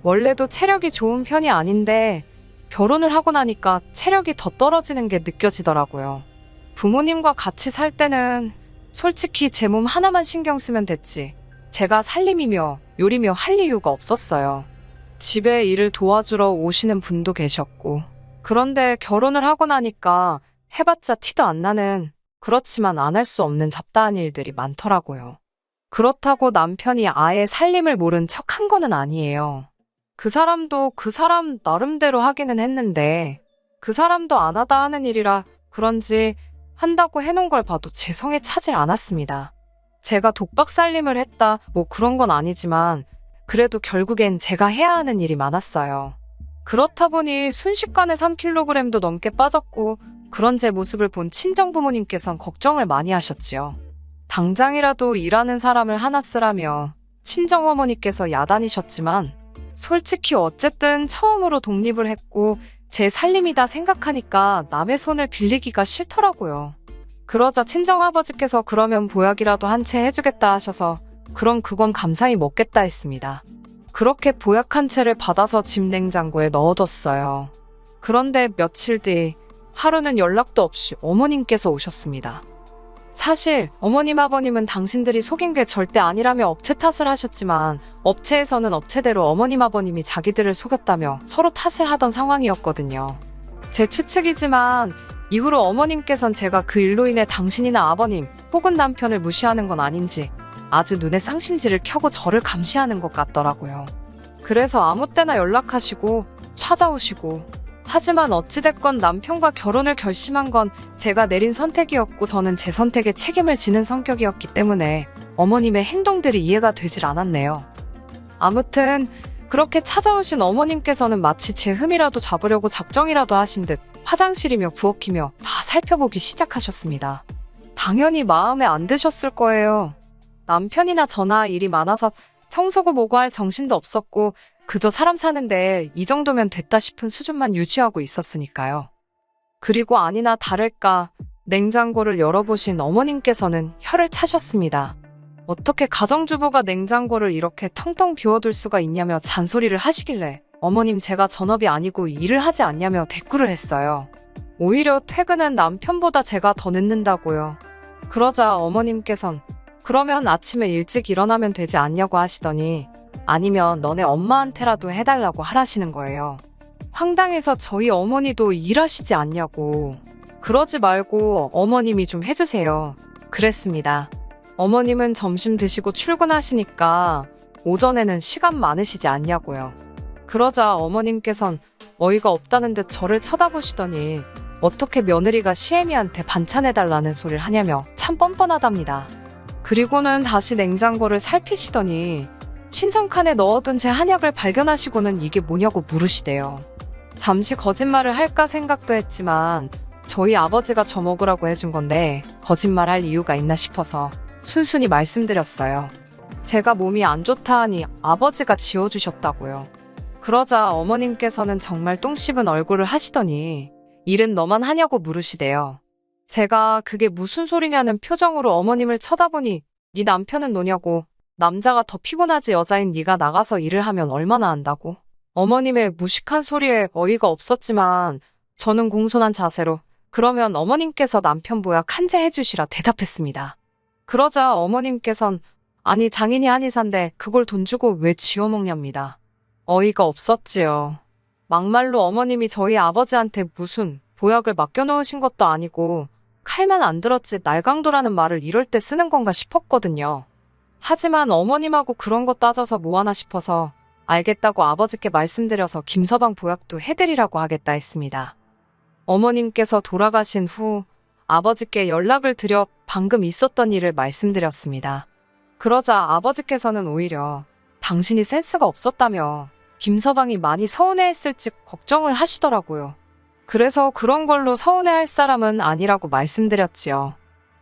원래도 체력이 좋은 편이 아닌데 결혼을 하고 나니까 체력이 더 떨어지는 게 느껴지더라고요. 부모님과 같이 살 때는 솔직히 제 몸 하나만 신경 쓰면 됐지 제가 살림이며 요리며 할 이유가 없었어요. 집에 일을 도와주러 오시는 분도 계셨고 그런데 결혼을 하고 나니까 해봤자 티도 안 나는 그렇지만 안 할 수 없는 잡다한 일들이 많더라고요. 그렇다고 남편이 아예 살림을 모른 척 한 거는 아니에요. 그 사람도 그 사람 나름대로 하기는 했는데 그 사람도 안 하다 하는 일이라 그런지 한다고 해놓은 걸 봐도 제 성에 차질 않았습니다. 제가 독박 살림을 했다 뭐 그런 건 아니지만 그래도 결국엔 제가 해야 하는 일이 많았어요. 그렇다 보니 순식간에 3kg도 넘게 빠졌고 그런 제 모습을 본 친정부모님께선 걱정을 많이 하셨지요. 당장이라도 일하는 사람을 하나 쓰라며 친정어머니께서 야단이셨지만 솔직히 어쨌든 처음으로 독립을 했고 제 살림이다 생각하니까 남의 손을 빌리기가 싫더라고요. 그러자 친정아버지께서 그러면 보약이라도 한 채 해주겠다 하셔서 그럼 그건 감사히 먹겠다 했습니다. 그렇게 보약 한 채를 받아서 집 냉장고에 넣어뒀어요. 그런데 며칠 뒤 하루는 연락도 없이 어머님께서 오셨습니다. 사실 어머님 아버님은 당신들이 속인 게 절대 아니라며 업체 탓을 하셨지만 업체에서는 업체대로 어머님 아버님이 자기들을 속였다며 서로 탓을 하던 상황이었거든요. 제 추측이지만 이후로 어머님께선 제가 그 일로 인해 당신이나 아버님 혹은 남편을 무시하는 건 아닌지 아주 눈에 쌍심지를 켜고 저를 감시하는 것 같더라고요. 그래서 아무 때나 연락하시고 찾아오시고 하지만 어찌됐건 남편과 결혼을 결심한 건 제가 내린 선택이었고 저는 제 선택에 책임을 지는 성격이었기 때문에 어머님의 행동들이 이해가 되질 않았네요. 아무튼 그렇게 찾아오신 어머님께서는 마치 제 흠이라도 잡으려고 작정이라도 하신 듯 화장실이며 부엌이며 다 살펴보기 시작하셨습니다. 당연히 마음에 안 드셨을 거예요. 남편이나 저나 일이 많아서 청소고 뭐고 할 정신도 없었고 그저 사람 사는데 이 정도면 됐다 싶은 수준만 유지하고 있었으니까요. 그리고 아니나 다를까 냉장고를 열어보신 어머님께서는 혀를 차셨습니다. 어떻게 가정주부가 냉장고를 이렇게 텅텅 비워둘 수가 있냐며 잔소리를 하시길래 어머님 제가 전업이 아니고 일을 하지 않냐며 대꾸를 했어요. 오히려 퇴근은 남편보다 제가 더 늦는다고요. 그러자 어머님께선 그러면 아침에 일찍 일어나면 되지 않냐고 하시더니 아니면 너네 엄마한테라도 해달라고 하라시는 거예요. 황당해서 저희 어머니도 일하시지 않냐고. 그러지 말고 어머님이 좀 해주세요. 그랬습니다. 어머님은 점심 드시고 출근하시니까 오전에는 시간 많으시지 않냐고요. 그러자 어머님께선 어이가 없다는 듯 저를 쳐다보시더니 어떻게 며느리가 시애미한테 반찬해달라는 소리를 하냐며 참 뻔뻔하답니다. 그리고는 다시 냉장고를 살피시더니 신성칸에 넣어둔 제 한약을 발견하시고는 이게 뭐냐고 물으시대요. 잠시 거짓말을 할까 생각도 했지만 저희 아버지가 저 먹으라고 해준 건데 거짓말할 이유가 있나 싶어서 순순히 말씀드렸어요. 제가 몸이 안 좋다 하니 아버지가 지어주셨다고요. 그러자 어머님께서는 정말 똥 씹은 얼굴을 하시더니 일은 너만 하냐고 물으시대요. 제가 그게 무슨 소리냐는 표정으로 어머님을 쳐다보니 네 남편은 노냐고 남자가 더 피곤하지 여자인 네가 나가서 일을 하면 얼마나 한다고. 어머님의 무식한 소리에 어이가 없었지만 저는 공손한 자세로 그러면 어머님께서 남편 보약 한 채 해주시라 대답했습니다. 그러자 어머님께선 아니 장인이 한의사인데 그걸 돈 주고 왜 지어 먹냐입니다. 어이가 없었지요. 막말로 어머님이 저희 아버지한테 무슨 보약을 맡겨놓으신 것도 아니고 칼만 안 들었지 날강도라는 말을 이럴 때 쓰는 건가 싶었거든요. 하지만 어머님하고 그런 거 따져서 뭐하나 싶어서 알겠다고 아버지께 말씀드려서 김서방 보약도 해드리라고 하겠다 했습니다. 어머님께서 돌아가신 후 아버지께 연락을 드려 방금 있었던 일을 말씀드렸습니다. 그러자 아버지께서는 오히려 당신이 센스가 없었다며 김서방이 많이 서운해했을지 걱정을 하시더라고요. 그래서 그런 걸로 서운해할 사람은 아니라고 말씀드렸지요.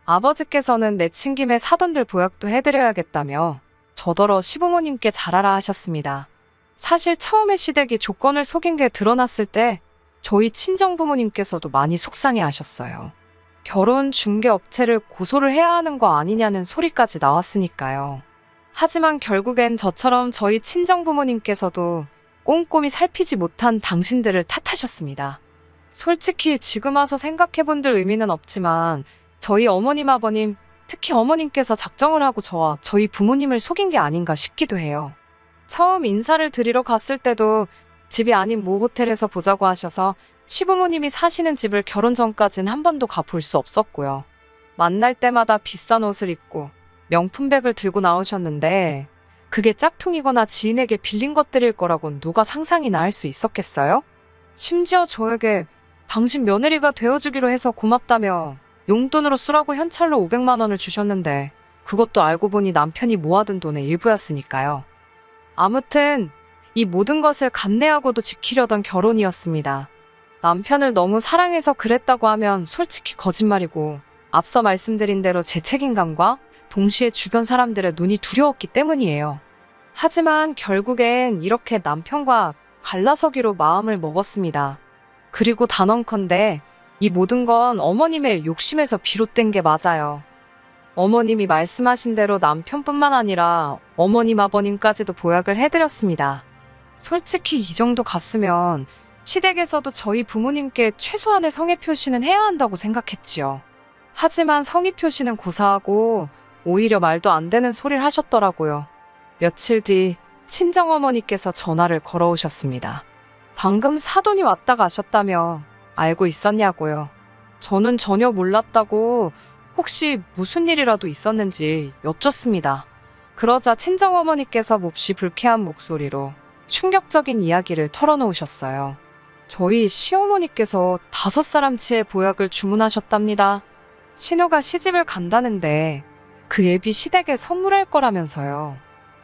아버지께서는 내친 김에 사돈들 보약도 해드려야겠다며 저더러 시부모님께 잘하라 하셨습니다. 사실 처음에 시댁이 조건을 속인 게 드러났을 때 저희 친정부모님께서도 많이 속상해 하셨어요. 결혼 중개업체를 고소를 해야 하는 거 아니냐는 소리까지 나왔으니까요. 하지만 결국엔 저처럼 저희 친정부모님께서도 꼼꼼히 살피지 못한 당신들을 탓하셨습니다. 솔직히 지금 와서 생각해본들 의미는 없지만 저희 어머님 아버님, 특히 어머님께서 작정을 하고 저와 저희 부모님을 속인 게 아닌가 싶기도 해요. 처음 인사를 드리러 갔을 때도 집이 아닌 모 호텔에서 보자고 하셔서 시부모님이 사시는 집을 결혼 전까진 한 번도 가볼 수 없었고요. 만날 때마다 비싼 옷을 입고 명품백을 들고 나오셨는데 그게 짝퉁이거나 지인에게 빌린 것들일 거라곤 누가 상상이나 할 수 있었겠어요? 심지어 저에게 당신 며느리가 되어주기로 해서 고맙다며 용돈으로 쓰라고 현찰로 500만 원을 주셨는데 그것도 알고 보니 남편이 모아둔 돈의 일부였으니까요. 아무튼 이 모든 것을 감내하고도 지키려던 결혼이었습니다. 남편을 너무 사랑해서 그랬다고 하면 솔직히 거짓말이고 앞서 말씀드린 대로 제 책임감과 동시에 주변 사람들의 눈이 두려웠기 때문이에요. 하지만 결국엔 이렇게 남편과 갈라서기로 마음을 먹었습니다. 그리고 단언컨대 이 모든 건 어머님의 욕심에서 비롯된 게 맞아요. 어머님이 말씀하신 대로 남편뿐만 아니라 어머님 아버님까지도 보약을 해드렸습니다. 솔직히 이 정도 갔으면 시댁에서도 저희 부모님께 최소한의 성의 표시는 해야 한다고 생각했지요. 하지만 성의 표시는 고사하고 오히려 말도 안 되는 소리를 하셨더라고요. 며칠 뒤 친정어머니께서 전화를 걸어오셨습니다. 방금 사돈이 왔다 가셨다며 알고 있었냐고요. 저는 전혀 몰랐다고 혹시 무슨 일이라도 있었는지 여쭙습니다. 그러자 친정어머니께서 몹시 불쾌한 목소리로 충격적인 이야기를 털어놓으셨어요. 저희 시어머니께서 5사람치의 보약을 주문하셨답니다. 신우가 시집을 간다는데 그 예비 시댁에 선물할 거라면서요.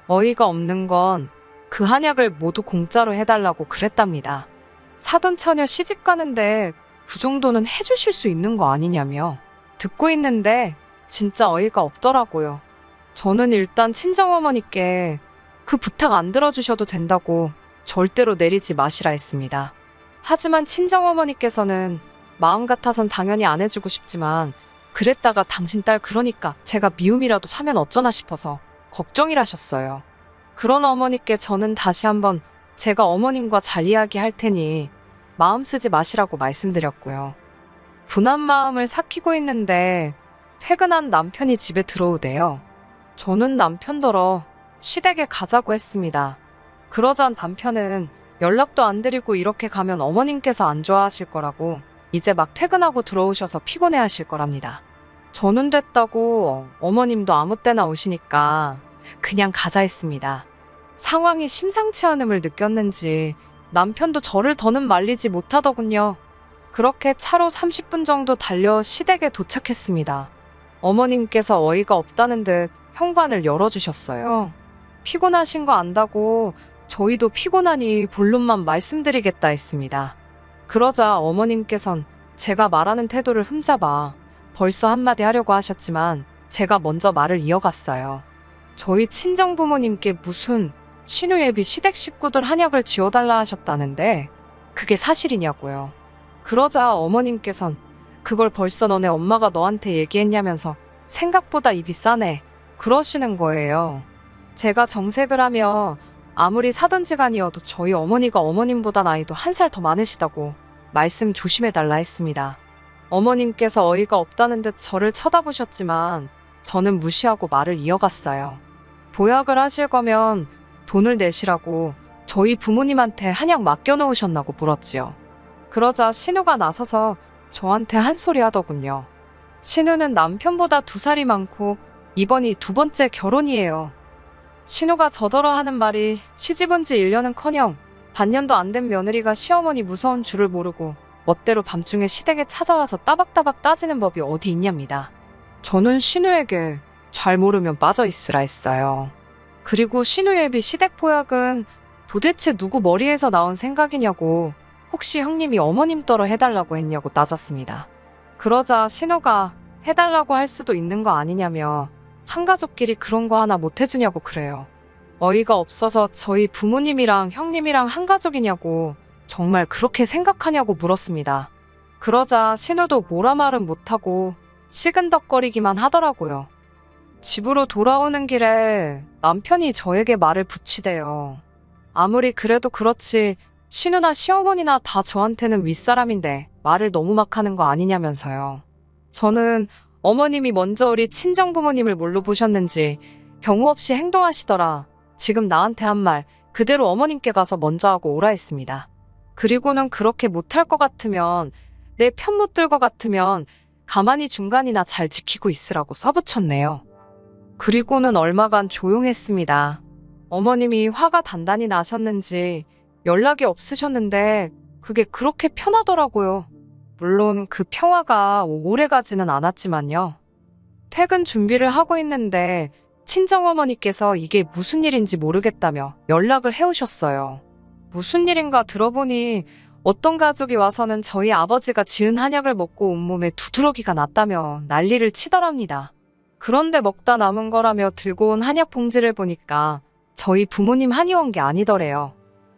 어이가 없는 건 그 한약을 모두 공짜로 해달라고 그랬답니다. 사돈 처녀 시집 가는데 그 정도는 해주실 수 있는 거 아니냐며 듣고 있는데 진짜 어이가 없더라고요. 저는 일단 친정어머니께 그 부탁 안 들어주셔도 된다고 절대로 내리지 마시라 했습니다. 하지만 친정어머니께서는 마음 같아선 당연히 안 해주고 싶지만 그랬다가 당신 딸 그러니까 제가 미움이라도 사면 어쩌나 싶어서 걱정이라셨어요. 그런 어머니께 저는 다시 한번 제가 어머님과 잘 이야기할 테니 마음 쓰지 마시라고 말씀드렸고요. 분한 마음을 삭히고 있는데 퇴근한 남편이 집에 들어오대요. 저는 남편더러 시댁에 가자고 했습니다. 그러자 남편은 연락도 안 드리고 이렇게 가면 어머님께서 안 좋아하실 거라고 이제 막 퇴근하고 들어오셔서 피곤해하실 거랍니다. 저는 됐다고 어머님도 아무 때나 오시니까 그냥 가자 했습니다. 상황이 심상치 않음을 느꼈는지 남편도 저를 더는 말리지 못하더군요. 그렇게 차로 30분 정도 달려 시댁에 도착했습니다. 어머님께서 어이가 없다는 듯 현관을 열어주셨어요. 피곤하신 거 안다고 저희도 피곤하니 본론만 말씀드리겠다 했습니다. 그러자 어머님께선 제가 말하는 태도를 흠잡아 벌써 한마디 하려고 하셨지만 제가 먼저 말을 이어갔어요. 저희 친정부모님께 무슨 신우 예비 시댁 식구들 한약을 지어달라 하셨다는데 그게 사실이냐고요. 그러자 어머님께선 그걸 벌써 너네 엄마가 너한테 얘기했냐면서 생각보다 입이 싸네 그러시는 거예요. 제가 정색을 하며 아무리 사돈지간이어도 저희 어머니가 어머님보다 나이도 1살 더 많으시다고 말씀 조심해달라 했습니다. 어머님께서 어이가 없다는 듯 저를 쳐다보셨지만 저는 무시하고 말을 이어갔어요. 보약을 하실 거면 돈을 내시라고 저희 부모님한테 한약 맡겨놓으셨나고 물었지요. 그러자 신우가 나서서 저한테 한 소리 하더군요. 신우는 남편보다 2살이 많고 이번이 2번째 결혼이에요. 신우가 저더러 하는 말이 시집 온 지 1년은커녕 반년도 안 된 며느리가 시어머니 무서운 줄을 모르고 멋대로 밤중에 시댁에 찾아와서 따박따박 따지는 법이 어디 있냐입니다. 저는 신우에게 잘 모르면 빠져 있으라 했어요. 그리고 신우 예비 시댁 보약은 도대체 누구 머리에서 나온 생각이냐고 혹시 형님이 어머님 떨어 해달라고 했냐고 따졌습니다. 그러자 신우가 해달라고 할 수도 있는 거 아니냐며 한가족끼리 그런 거 하나 못 해주냐고 그래요. 어이가 없어서 저희 부모님이랑 형님이랑 한가족이냐고 정말 그렇게 생각하냐고 물었습니다. 그러자 신우도 뭐라 말은 못하고 시근덕거리기만 하더라고요. 집으로 돌아오는 길에 남편이 저에게 말을 붙이대요. 아무리 그래도 그렇지 신우나 시어머니나 다 저한테는 윗사람인데 말을 너무 막 하는 거 아니냐면서요. 저는 어머님이 먼저 우리 친정부모님을 뭘로 보셨는지 경우 없이 행동하시더라. 지금 나한테 한 말 그대로 어머님께 가서 먼저 하고 오라 했습니다. 그리고는 그렇게 못할 것 같으면 내 편 못 들 것 같으면 가만히 중간이나 잘 지키고 있으라고 써붙였네요. 그리고는 얼마간 조용했습니다. 어머님이 화가 단단히 나셨는지 연락이 없으셨는데 그게 그렇게 편하더라고요. 물론 그 평화가 오래가지는 않았지만요. 퇴근 준비를 하고 있는데 친정어머니께서 이게 무슨 일인지 모르겠다며 연락을 해오셨어요. 무슨 일인가 들어보니 어떤 가족이 와서는 저희 아버지가 지은 한약을 먹고 온몸에 두드러기가 났다며 난리를 치더랍니다. 그런데 먹다 남은 거라며 들고 온 한약 봉지를 보니까 저희 부모님 한의원 게 아니더래요.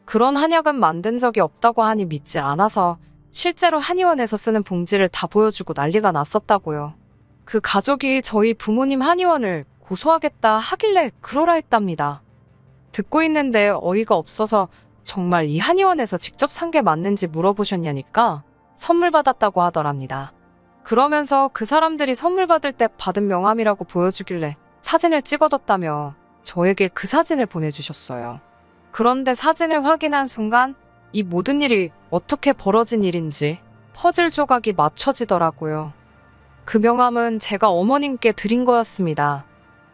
그런 한약은 만든 적이 없다고 하니 믿질 않아서 실제로 한의원에서 쓰는 봉지를 다 보여주고 난리가 났었다고요. 그 가족이 저희 부모님 한의원을 고소하겠다 하길래 그러라 했답니다. 듣고 있는데 어이가 없어서 정말 이 한의원에서 직접 산 게 맞는지 물어보셨냐니까 선물 받았다고 하더랍니다. 그러면서 그 사람들이 선물 받을 때 받은 명함이라고 보여주길래 사진을 찍어뒀다며 저에게 그 사진을 보내주셨어요. 그런데 사진을 확인한 순간 이 모든 일이 어떻게 벌어진 일인지 퍼즐 조각이 맞춰지더라고요. 그 명함은 제가 어머님께 드린 거였습니다.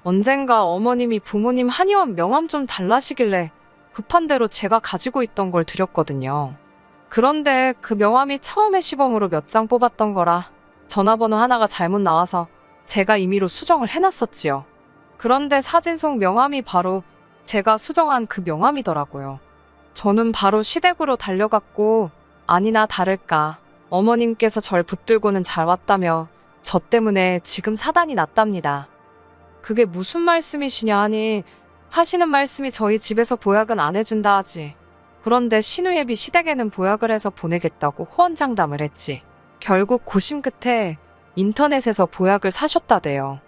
언젠가 어머님이 부모님 한의원 명함 좀 달라시길래 급한 대로 제가 가지고 있던 걸 드렸거든요. 그런데 그 명함이 처음에 시범으로 몇 장 뽑았던 거라 전화번호 하나가 잘못 나와서 제가 임의로 수정을 해놨었지요. 그런데 사진 속 명함이 바로 제가 수정한 그 명함이더라고요. 저는 바로 시댁으로 달려갔고 아니나 다를까 어머님께서 절 붙들고는 잘 왔다며 저 때문에 지금 사단이 났답니다. 그게 무슨 말씀이시냐 하니 하시는 말씀이 저희 집에서 보약은 안 해준다 하지. 그런데 신우예비 시댁에는 보약을 해서 보내겠다고 호언장담을 했지. 결국 고심 끝에 인터넷에서 보약을 사셨다대요.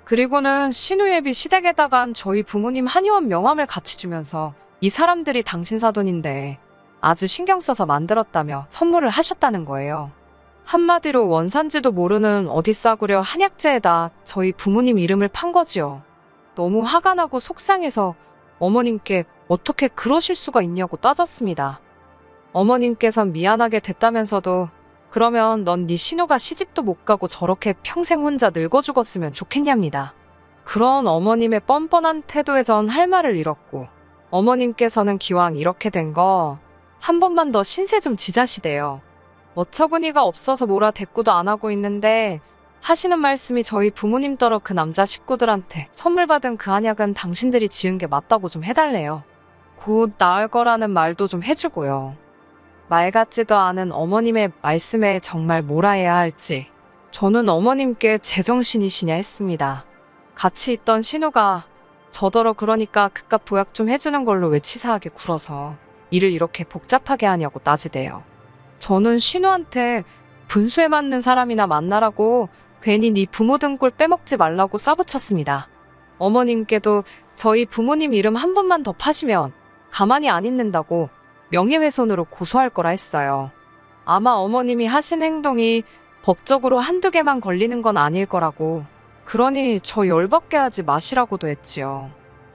그리고는 신우예비 시댁에다간 저희 부모님 한의원 명함을 같이 주면서 이 사람들이 당신 사돈인데 아주 신경 써서 만들었다며 선물을 하셨다는 거예요. 한마디로 원산지도 모르는 어디 싸구려 한약재에다 저희 부모님 이름을 판 거지요. 너무 화가 나고 속상해서 어머님께 어떻게 그러실 수가 있냐고 따졌습니다. 어머님께선 미안하게 됐다면서도 그러면 넌 네 신우가 시집도 못 가고 저렇게 평생 혼자 늙어 죽었으면 좋겠냐입니다. 그런 어머님의 뻔뻔한 태도에 전 할 말을 잃었고 어머님께서는 기왕 이렇게 된 거 한 번만 더 신세 좀 지자시대요. 어처구니가 없어서 뭐라 대꾸도 안 하고 있는데 하시는 말씀이 저희 부모님 따라 그 남자 식구들한테 선물 받은 그 한약은 당신들이 지은 게 맞다고 좀 해달래요. 곧 나을 거라는 말도 좀 해주고요. 말 같지도 않은 어머님의 말씀에 정말 뭐라 해야 할지 저는 어머님께 제정신이시냐 했습니다. 같이 있던 신우가 저더러 그러니까 그깟 보약 좀 해주는 걸로 왜 치사하게 굴어서 일을 이렇게 복잡하게 하냐고 따지대요. 저는 신우한테 분수에 맞는 사람이나 만나라고 괜히 네 부모 등골 빼먹지 말라고 쏴붙였습니다. 어머님께도 저희 부모님 이름 한 번만 더 파시면 가만히 안 있는다고 명예훼손으로 고소할 거라 했어요. 아마 어머님이 하신 행동이 법적으로 한두 개만 걸리는 건 아닐 거라고 그러니 저 열받게 하지 마시라고도 했지요.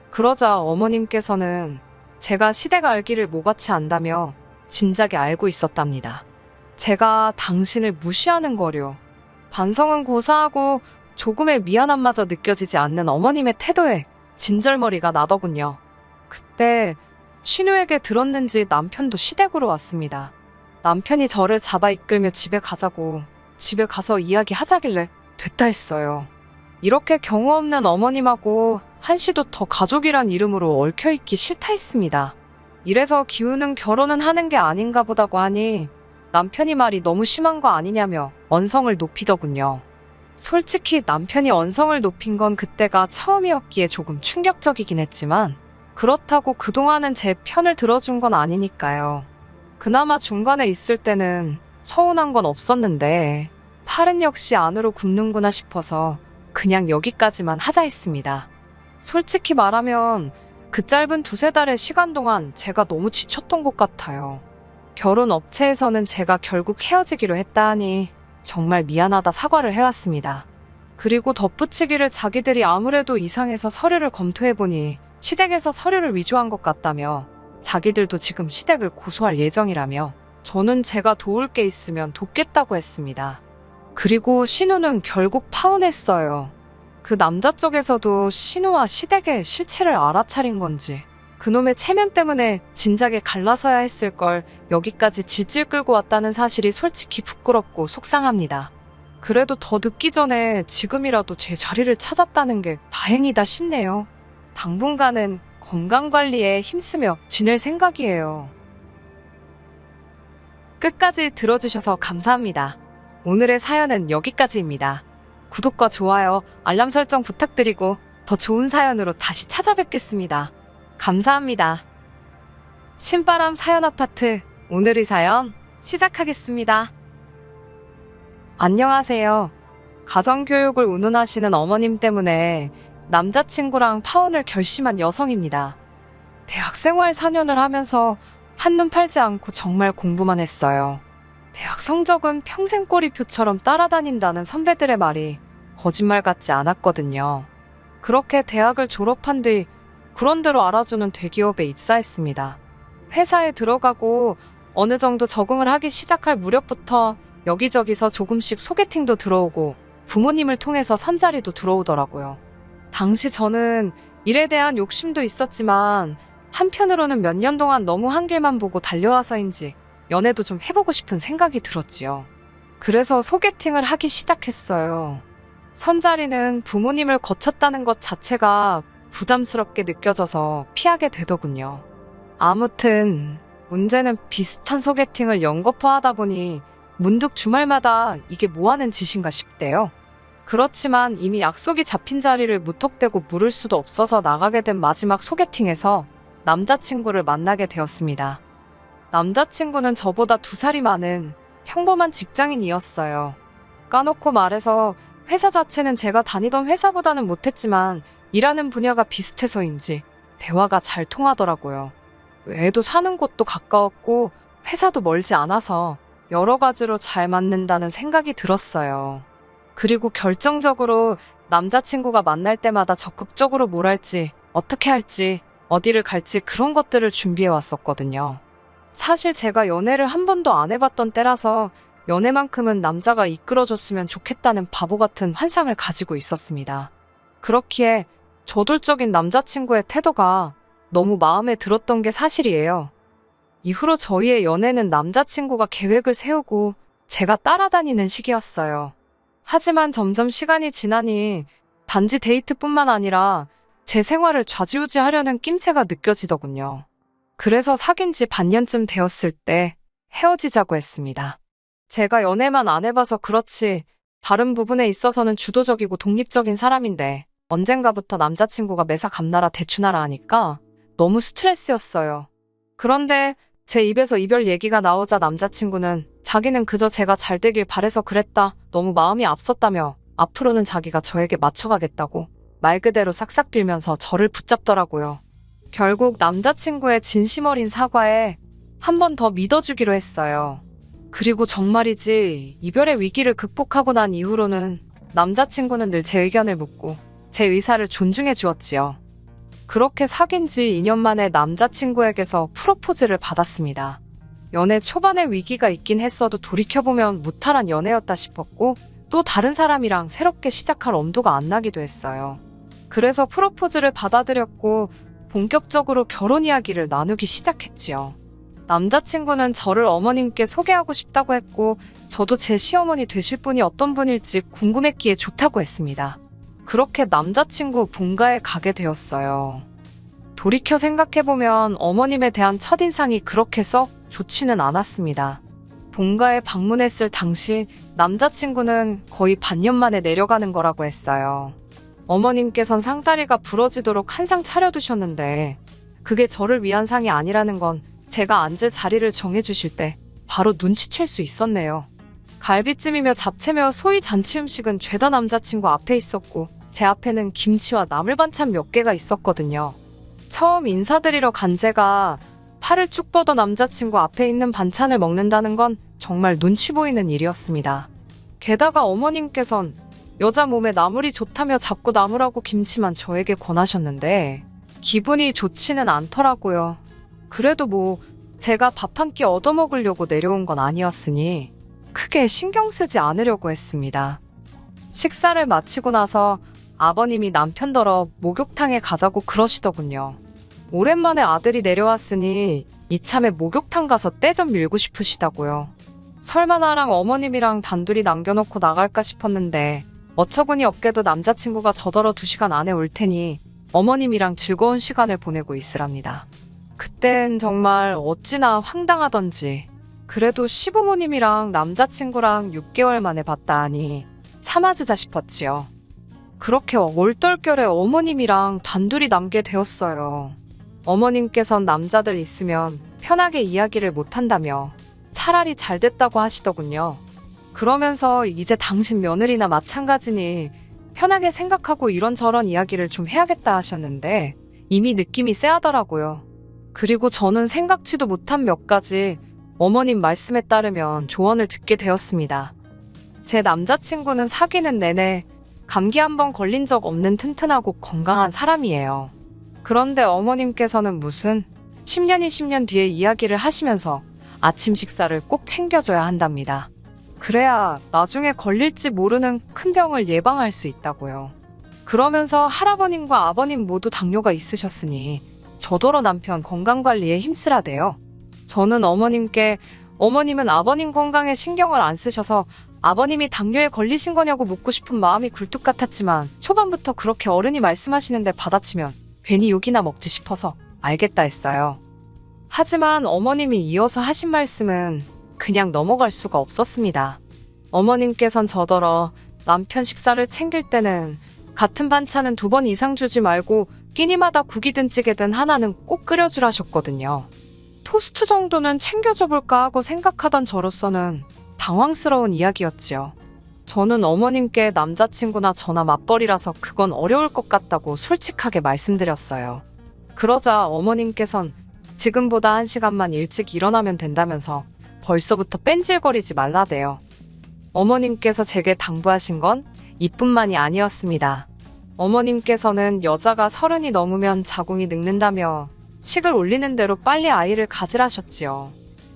그러자 어머님께서는 제가 시댁 알기를 뭐같이 안다며 진작에 알고 있었답니다. 제가 당신을 무시하는 거려. 반성은 고사하고 조금의 미안함마저 느껴지지 않는 어머님의 태도에 진절머리가 나더군요. 그때 신우에게 들었는지 남편도 시댁으로 왔습니다. 남편이 저를 잡아 이끌며 집에 가자고 집에 가서 이야기하자길래 됐다 했어요. 이렇게 경우 없는 어머님하고 한시도 더 가족이란 이름으로 얽혀있기 싫다 했습니다. 이래서 기우는 결혼은 하는 게 아닌가 보다고 하니 남편이 말이 너무 심한 거 아니냐며 언성을 높이더군요. 솔직히 남편이 언성을 높인 건 그때가 처음이었기에 조금 충격적이긴 했지만 그렇다고 그동안은 제 편을 들어준 건 아니니까요. 그나마 중간에 있을 때는 서운한 건 없었는데 팔은 역시 안으로 굽는구나 싶어서 그냥 여기까지만 하자 했습니다. 솔직히 말하면 그 짧은 두세 달의 시간 동안 제가 너무 지쳤던 것 같아요. 결혼 업체에서는 제가 결국 헤어지기로 했다 하니 정말 미안하다 사과를 해왔습니다. 그리고 덧붙이기를 자기들이 아무래도 이상해서 서류를 검토해보니 시댁에서 서류를 위조한 것 같다며 자기들도 지금 시댁을 고소할 예정이라며 저는 제가 도울 게 있으면 돕겠다고 했습니다. 그리고 신우는 결국 파혼했어요. 그 남자 쪽에서도 신우와 시댁의 실체를 알아차린 건지 그놈의 체면 때문에 진작에 갈라서야 했을 걸 여기까지 질질 끌고 왔다는 사실이 솔직히 부끄럽고 속상합니다. 그래도 더 늦기 전에 지금이라도 제 자리를 찾았다는 게 다행이다 싶네요. 당분간은 건강관리에 힘쓰며 지낼 생각이에요. 끝까지 들어주셔서 감사합니다. 오늘의 사연은 여기까지입니다. 구독과 좋아요, 알람 설정 부탁드리고 더 좋은 사연으로 다시 찾아뵙겠습니다. 감사합니다. 신바람 사연 아파트, 오늘의 사연 시작하겠습니다. 안녕하세요. 가정교육을 운운하시는 어머님 때문에 남자친구랑 파혼을 결심한 여성입니다. 대학생활 4년을 하면서 한눈 팔지 않고 정말 공부만 했어요. 대학 성적은 평생 꼬리표처럼 따라다닌다는 선배들의 말이 거짓말 같지 않았거든요. 그렇게 대학을 졸업한 뒤 그런대로 알아주는 대기업에 입사했습니다. 회사에 들어가고 어느 정도 적응을 하기 시작할 무렵부터 여기저기서 조금씩 소개팅도 들어오고 부모님을 통해서 선자리도 들어오더라고요. 당시 저는 일에 대한 욕심도 있었지만 한편으로는 몇 년 동안 너무 한 길만 보고 달려와서인지 연애도 좀 해보고 싶은 생각이 들었지요. 그래서 소개팅을 하기 시작했어요. 선자리는 부모님을 거쳤다는 것 자체가 부담스럽게 느껴져서 피하게 되더군요. 아무튼 문제는 비슷한 소개팅을 연거푸하다 보니 문득 주말마다 이게 뭐하는 짓인가 싶대요. 그렇지만 이미 약속이 잡힌 자리를 무턱대고 물을 수도 없어서 나가게 된 마지막 소개팅에서 남자친구를 만나게 되었습니다. 남자친구는 저보다 2살이 많은 평범한 직장인이었어요. 까놓고 말해서 회사 자체는 제가 다니던 회사보다는 못했지만 일하는 분야가 비슷해서인지 대화가 잘 통하더라고요. 애도 사는 곳도 가까웠고 회사도 멀지 않아서 여러 가지로 잘 맞는다는 생각이 들었어요. 그리고 결정적으로 남자친구가 만날 때마다 적극적으로 뭘 할지, 어떻게 할지, 어디를 갈지 그런 것들을 준비해 왔었거든요. 사실 제가 연애를 한 번도 안 해봤던 때라서 연애만큼은 남자가 이끌어줬으면 좋겠다는 바보 같은 환상을 가지고 있었습니다. 그렇기에 저돌적인 남자친구의 태도가 너무 마음에 들었던 게 사실이에요. 이후로 저희의 연애는 남자친구가 계획을 세우고 제가 따라다니는 시기였어요. 하지만 점점 시간이 지나니 단지 데이트뿐만 아니라 제 생활을 좌지우지하려는 낌새가 느껴지더군요. 그래서 사귄 지 반년쯤 되었을 때 헤어지자고 했습니다. 제가 연애만 안 해봐서 그렇지 다른 부분에 있어서는 주도적이고 독립적인 사람인데 언젠가부터 남자친구가 매사 감나라 대추나라 하니까 너무 스트레스였어요. 그런데 제 입에서 이별 얘기가 나오자 남자친구는 자기는 그저 제가 잘 되길 바래서 그랬다. 너무 마음이 앞섰다며 앞으로는 자기가 저에게 맞춰가겠다고 말 그대로 싹싹 빌면서 저를 붙잡더라고요. 결국 남자친구의 진심 어린 사과에 한 번 더 믿어주기로 했어요. 그리고 정말이지 이별의 위기를 극복하고 난 이후로는 남자친구는 늘 제 의견을 묻고 제 의사를 존중해 주었지요. 그렇게 사귄 지 2년 만에 남자친구에게서 프로포즈를 받았습니다. 연애 초반에 위기가 있긴 했어도 돌이켜보면 무탈한 연애였다 싶었고 또 다른 사람이랑 새롭게 시작할 엄두가 안 나기도 했어요. 그래서 프로포즈를 받아들였고 본격적으로 결혼 이야기를 나누기 시작했지요. 남자친구는 저를 어머님께 소개하고 싶다고 했고 저도 제 시어머니 되실 분이 어떤 분일지 궁금했기에 좋다고 했습니다. 그렇게 남자친구 본가에 가게 되었어요. 돌이켜 생각해보면 어머님에 대한 첫인상이 그렇게 썩 좋지는 않았습니다. 본가에 방문했을 당시 남자친구는 거의 반년 만에 내려가는 거라고 했어요. 어머님께선 상다리가 부러지도록 한 상 차려두셨는데 그게 저를 위한 상이 아니라는 건 제가 앉을 자리를 정해주실 때 바로 눈치챌 수 있었네요. 갈비찜이며 잡채며 소위 잔치 음식은 죄다 남자친구 앞에 있었고 제 앞에는 김치와 나물 반찬 몇 개가 있었거든요. 처음 인사드리러 간 제가 팔을 쭉 뻗어 남자친구 앞에 있는 반찬을 먹는다는 건 정말 눈치 보이는 일이었습니다. 게다가 어머님께선 여자 몸에 나물이 좋다며 자꾸 나물하고 김치만 저에게 권하셨는데 기분이 좋지는 않더라고요. 그래도 뭐 제가 밥 한 끼 얻어먹으려고 내려온 건 아니었으니 크게 신경 쓰지 않으려고 했습니다. 식사를 마치고 나서 아버님이 남편더러 목욕탕에 가자고 그러시더군요. 오랜만에 아들이 내려왔으니 이참에 목욕탕 가서 때 좀 밀고 싶으시다고요. 설마 나랑 어머님이랑 단둘이 남겨놓고 나갈까 싶었는데 어처구니 없게도 남자친구가 저더러 2시간 안에 올 테니 어머님이랑 즐거운 시간을 보내고 있으랍니다. 그땐 정말 어찌나 황당하던지 그래도 시부모님이랑 남자친구랑 6개월 만에 봤다 하니 참아주자 싶었지요. 그렇게 올떨결에 어머님이랑 단둘이 남게 되었어요. 어머님께선 남자들 있으면 편하게 이야기를 못한다며 차라리 잘 됐다고 하시더군요. 그러면서 이제 당신 며느리나 마찬가지니 편하게 생각하고 이런저런 이야기를 좀 해야겠다 하셨는데 이미 느낌이 쎄하더라고요. 그리고 저는 생각지도 못한 몇 가지 어머님 말씀에 따르면 조언을 듣게 되었습니다. 제 남자친구는 사귀는 내내 감기 한 번 걸린 적 없는 튼튼하고 건강한 사람이에요. 그런데 어머님께서는 무슨 10년이 10년 뒤에 이야기를 하시면서 아침 식사를 꼭 챙겨줘야 한답니다. 그래야 나중에 걸릴지 모르는 큰 병을 예방할 수 있다고요. 그러면서 할아버님과 아버님 모두 당뇨가 있으셨으니 저더러 남편 건강관리에 힘쓰라대요. 저는 어머님께 어머님은 아버님 건강에 신경을 안 쓰셔서 아버님이 당뇨에 걸리신 거냐고 묻고 싶은 마음이 굴뚝 같았지만 초반부터 그렇게 어른이 말씀하시는데 받아치면 괜히 욕이나 먹지 싶어서 알겠다 했어요. 하지만 어머님이 이어서 하신 말씀은 그냥 넘어갈 수가 없었습니다. 어머님께선 저더러 남편 식사를 챙길 때는 같은 반찬은 2번 이상 주지 말고 끼니마다 국이든 찌개든 하나는 꼭 끓여주라셨거든요. 토스트 정도는 챙겨줘 볼까 하고 생각하던 저로서는 당황스러운 이야기였지요. 저는 어머님께 남자친구나 저나 맞벌이라서 그건 어려울 것 같다고 솔직하게 말씀드렸어요. 그러자 어머님께선 지금보다 1시간만 일찍 일어나면 된다면서 벌써부터 뺀질거리지 말라대요. 어머님께서 제게 당부하신 건 이뿐만이 아니었습니다. 어머님께서는 여자가 30이 넘으면 자궁이 늙는다며 식을 올리는 대로 빨리 아이를 가지라셨지요.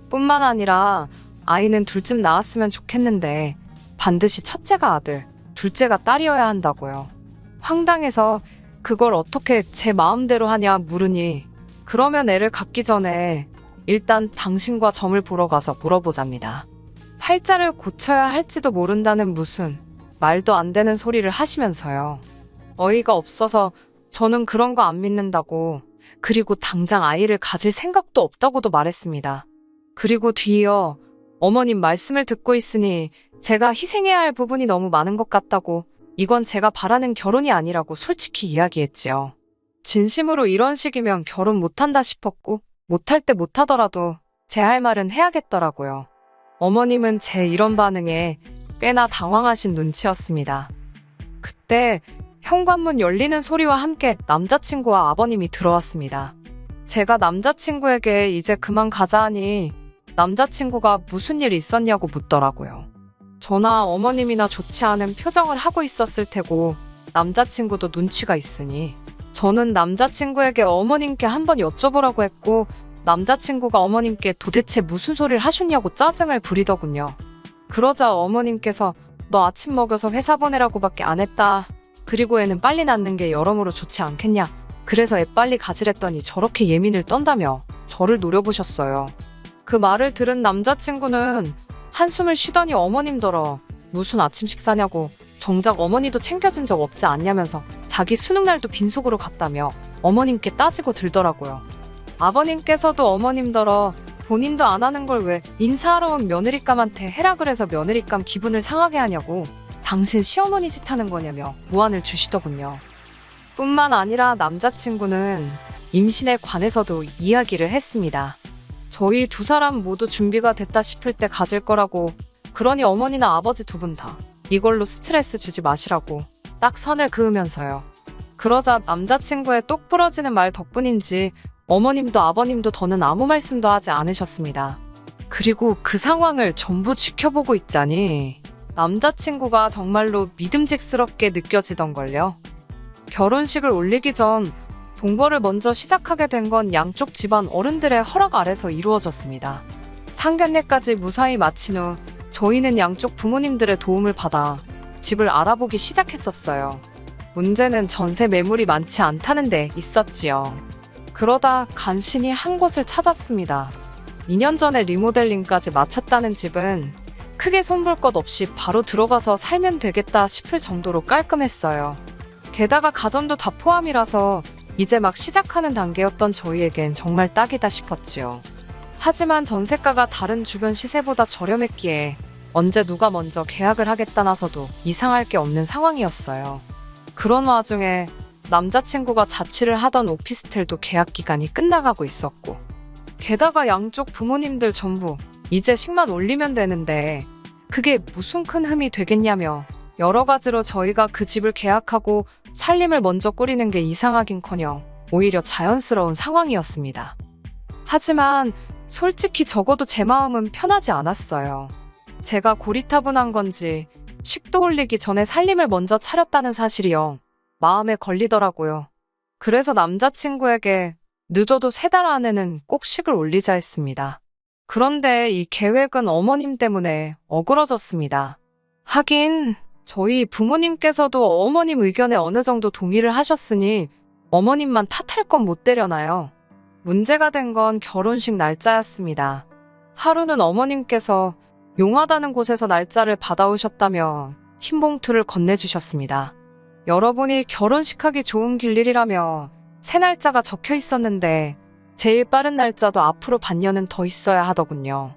뿐만 아니라 아이는 둘쯤 낳았으면 좋겠는데 반드시 첫째가 아들, 둘째가 딸이어야 한다고요. 황당해서 그걸 어떻게 제 마음대로 하냐 물으니 그러면 애를 갖기 전에 일단 당신과 점을 보러 가서 물어보잡니다. 팔자를 고쳐야 할지도 모른다는 무슨 말도 안 되는 소리를 하시면서요. 어이가 없어서 저는 그런 거 안 믿는다고 그리고 당장 아이를 가질 생각도 없다고도 말했습니다. 그리고 뒤이어 어머님 말씀을 듣고 있으니 제가 희생해야 할 부분이 너무 많은 것 같다고 이건 제가 바라는 결혼이 아니라고 솔직히 이야기했지요. 진심으로 이런 식이면 결혼 못한다 싶었고 못할 때 못하더라도 제 할 말은 해야겠더라고요. 어머님은 제 이런 반응에 꽤나 당황하신 눈치였습니다. 그때 현관문 열리는 소리와 함께 남자친구와 아버님이 들어왔습니다. 제가 남자친구에게 이제 그만 가자 하니 남자친구가 무슨 일 있었냐고 묻더라고요. 저나 어머님이나 좋지 않은 표정을 하고 있었을 테고 남자친구도 눈치가 있으니 저는 남자친구에게 어머님께 한번 여쭤보라고 했고 남자친구가 어머님께 도대체 무슨 소리를 하셨냐고 짜증을 부리더군요. 그러자 어머님께서 너 아침 먹여서 회사 보내라고밖에 안 했다. 그리고 애는 빨리 낳는 게 여러모로 좋지 않겠냐. 그래서 애 빨리 가지랬더니 저렇게 예민을 떤다며 저를 노려보셨어요. 그 말을 들은 남자친구는 한숨을 쉬더니 어머님더러 무슨 아침 식사냐고 정작 어머니도 챙겨준 적 없지 않냐면서 자기 수능날도 빈속으로 갔다며 어머님께 따지고 들더라고요. 아버님께서도 어머님더러 본인도 안 하는 걸 왜 인사하러 온 며느리감한테 해라 그래서 며느리감 기분을 상하게 하냐고 당신 시어머니 짓 하는 거냐며 무안을 주시더군요. 뿐만 아니라 남자친구는 임신에 관해서도 이야기를 했습니다. 저희 2사람 모두 준비가 됐다 싶을 때 가질 거라고 그러니 어머니나 아버지 2분 다 이걸로 스트레스 주지 마시라고 딱 선을 그으면서요. 그러자 남자친구의 똑 부러지는 말 덕분인지 어머님도 아버님도 더는 아무 말씀도 하지 않으셨습니다. 그리고 그 상황을 전부 지켜보고 있자니 남자친구가 정말로 믿음직스럽게 느껴지던걸요. 결혼식을 올리기 전 동거를 먼저 시작하게 된 건 양쪽 집안 어른들의 허락 아래서 이루어졌습니다. 상견례까지 무사히 마친 후 저희는 양쪽 부모님들의 도움을 받아 집을 알아보기 시작했었어요. 문제는 전세 매물이 많지 않다는 데 있었지요. 그러다 간신히 한 곳을 찾았습니다. 2년 전에 리모델링까지 마쳤다는 집은 크게 손볼 것 없이 바로 들어가서 살면 되겠다 싶을 정도로 깔끔했어요. 게다가 가전도 다 포함이라서 이제 막 시작하는 단계였던 저희에겐 정말 딱이다 싶었지요. 하지만 전세가가 다른 주변 시세보다 저렴했기에 언제 누가 먼저 계약을 하겠다 나서도 이상할 게 없는 상황이었어요. 그런 와중에 남자친구가 자취를 하던 오피스텔도 계약 기간이 끝나가고 있었고, 게다가 양쪽 부모님들 전부 이제 식만 올리면 되는데 그게 무슨 큰 흠이 되겠냐며 여러 가지로 저희가 그 집을 계약하고 살림을 먼저 꾸리는 게 이상하긴커녕 오히려 자연스러운 상황이었습니다. 하지만 솔직히 적어도 제 마음은 편하지 않았어요. 제가 고리타분한 건지 식도 올리기 전에 살림을 먼저 차렸다는 사실이요, 마음에 걸리더라고요. 그래서 남자친구에게 늦어도 3달 안에는 꼭 식을 올리자 했습니다. 그런데 이 계획은 어머님 때문에 어그러졌습니다. 하긴 저희 부모님께서도 어머님 의견에 어느 정도 동의를 하셨으니 어머님만 탓할 건 못 되려나요? 문제가 된 건 결혼식 날짜였습니다. 하루는 어머님께서 용하다는 곳에서 날짜를 받아오셨다며 흰 봉투를 건네주셨습니다. 여러분이 결혼식하기 좋은 길일이라며 새 날짜가 적혀 있었는데 제일 빠른 날짜도 앞으로 반년은 더 있어야 하더군요.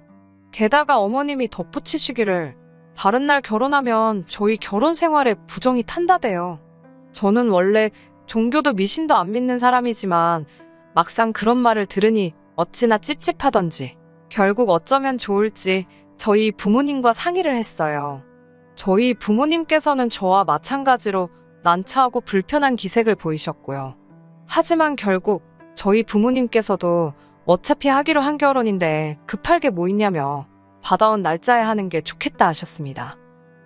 게다가 어머님이 덧붙이시기를 다른 날 결혼하면 저희 결혼 생활에 부정이 탄다대요. 저는 원래 종교도 미신도 안 믿는 사람이지만 막상 그런 말을 들으니 어찌나 찝찝하던지 결국 어쩌면 좋을지 저희 부모님과 상의를 했어요. 저희 부모님께서는 저와 마찬가지로 난처하고 불편한 기색을 보이셨고요. 하지만 결국 저희 부모님께서도 어차피 하기로 한 결혼인데 급할 게 뭐 있냐며 받아온 날짜에 하는 게 좋겠다 하셨습니다.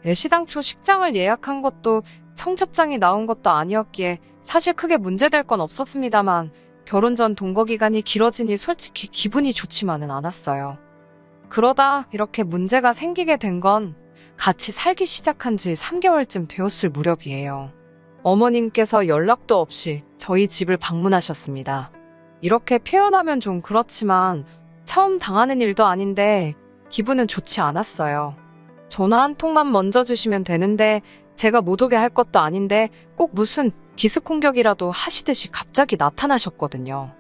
애시당초 식장을 예약한 것도 청첩장이 나온 것도 아니었기에 사실 크게 문제될 건 없었습니다만 결혼 전 동거 기간이 길어지니 솔직히 기분이 좋지만은 않았어요. 그러다 이렇게 문제가 생기게 된 건 같이 살기 시작한 지 3개월쯤 되었을 무렵이에요. 어머님께서 연락도 없이 저희 집을 방문하셨습니다. 이렇게 표현하면 좀 그렇지만 처음 당하는 일도 아닌데 기분은 좋지 않았어요. 전화 한 통만 먼저 주시면 되는데 제가 못 오게 할 것도 아닌데 꼭 무슨 기습공격이라도 하시듯이 갑자기 나타나셨거든요.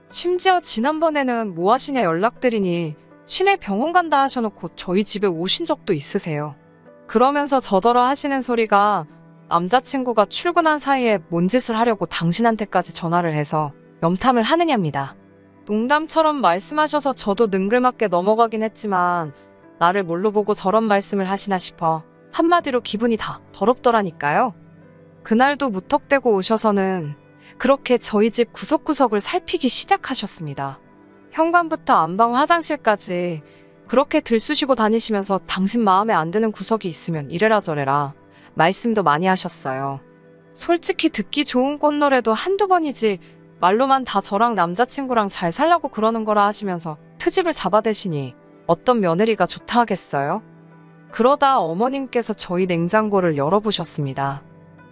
심지어 지난번에는 뭐 하시냐 연락드리니 시내 병원 간다 하셔놓고 저희 집에 오신 적도 있으세요. 그러면서 저더러 하시는 소리가 남자친구가 출근한 사이에 뭔 짓을 하려고 당신한테까지 전화를 해서 염탐을 하느냐입니다. 농담처럼 말씀하셔서 저도 능글맞게 넘어가긴 했지만 나를 뭘로 보고 저런 말씀을 하시나 싶어 한마디로 기분이 다 더럽더라니까요. 그날도 무턱대고 오셔서는 그렇게 저희 집 구석구석을 살피기 시작하셨습니다. 현관부터 안방 화장실까지 그렇게 들쑤시고 다니시면서 당신 마음에 안 드는 구석이 있으면 이래라 저래라 말씀도 많이 하셨어요. 솔직히 듣기 좋은 꽃노래도 한두 번이지 말로만 다 저랑 남자친구랑 잘 살라고 그러는 거라 하시면서 트집을 잡아대시니 어떤 며느리가 좋다 하겠어요? 그러다 어머님께서 저희 냉장고를 열어보셨습니다.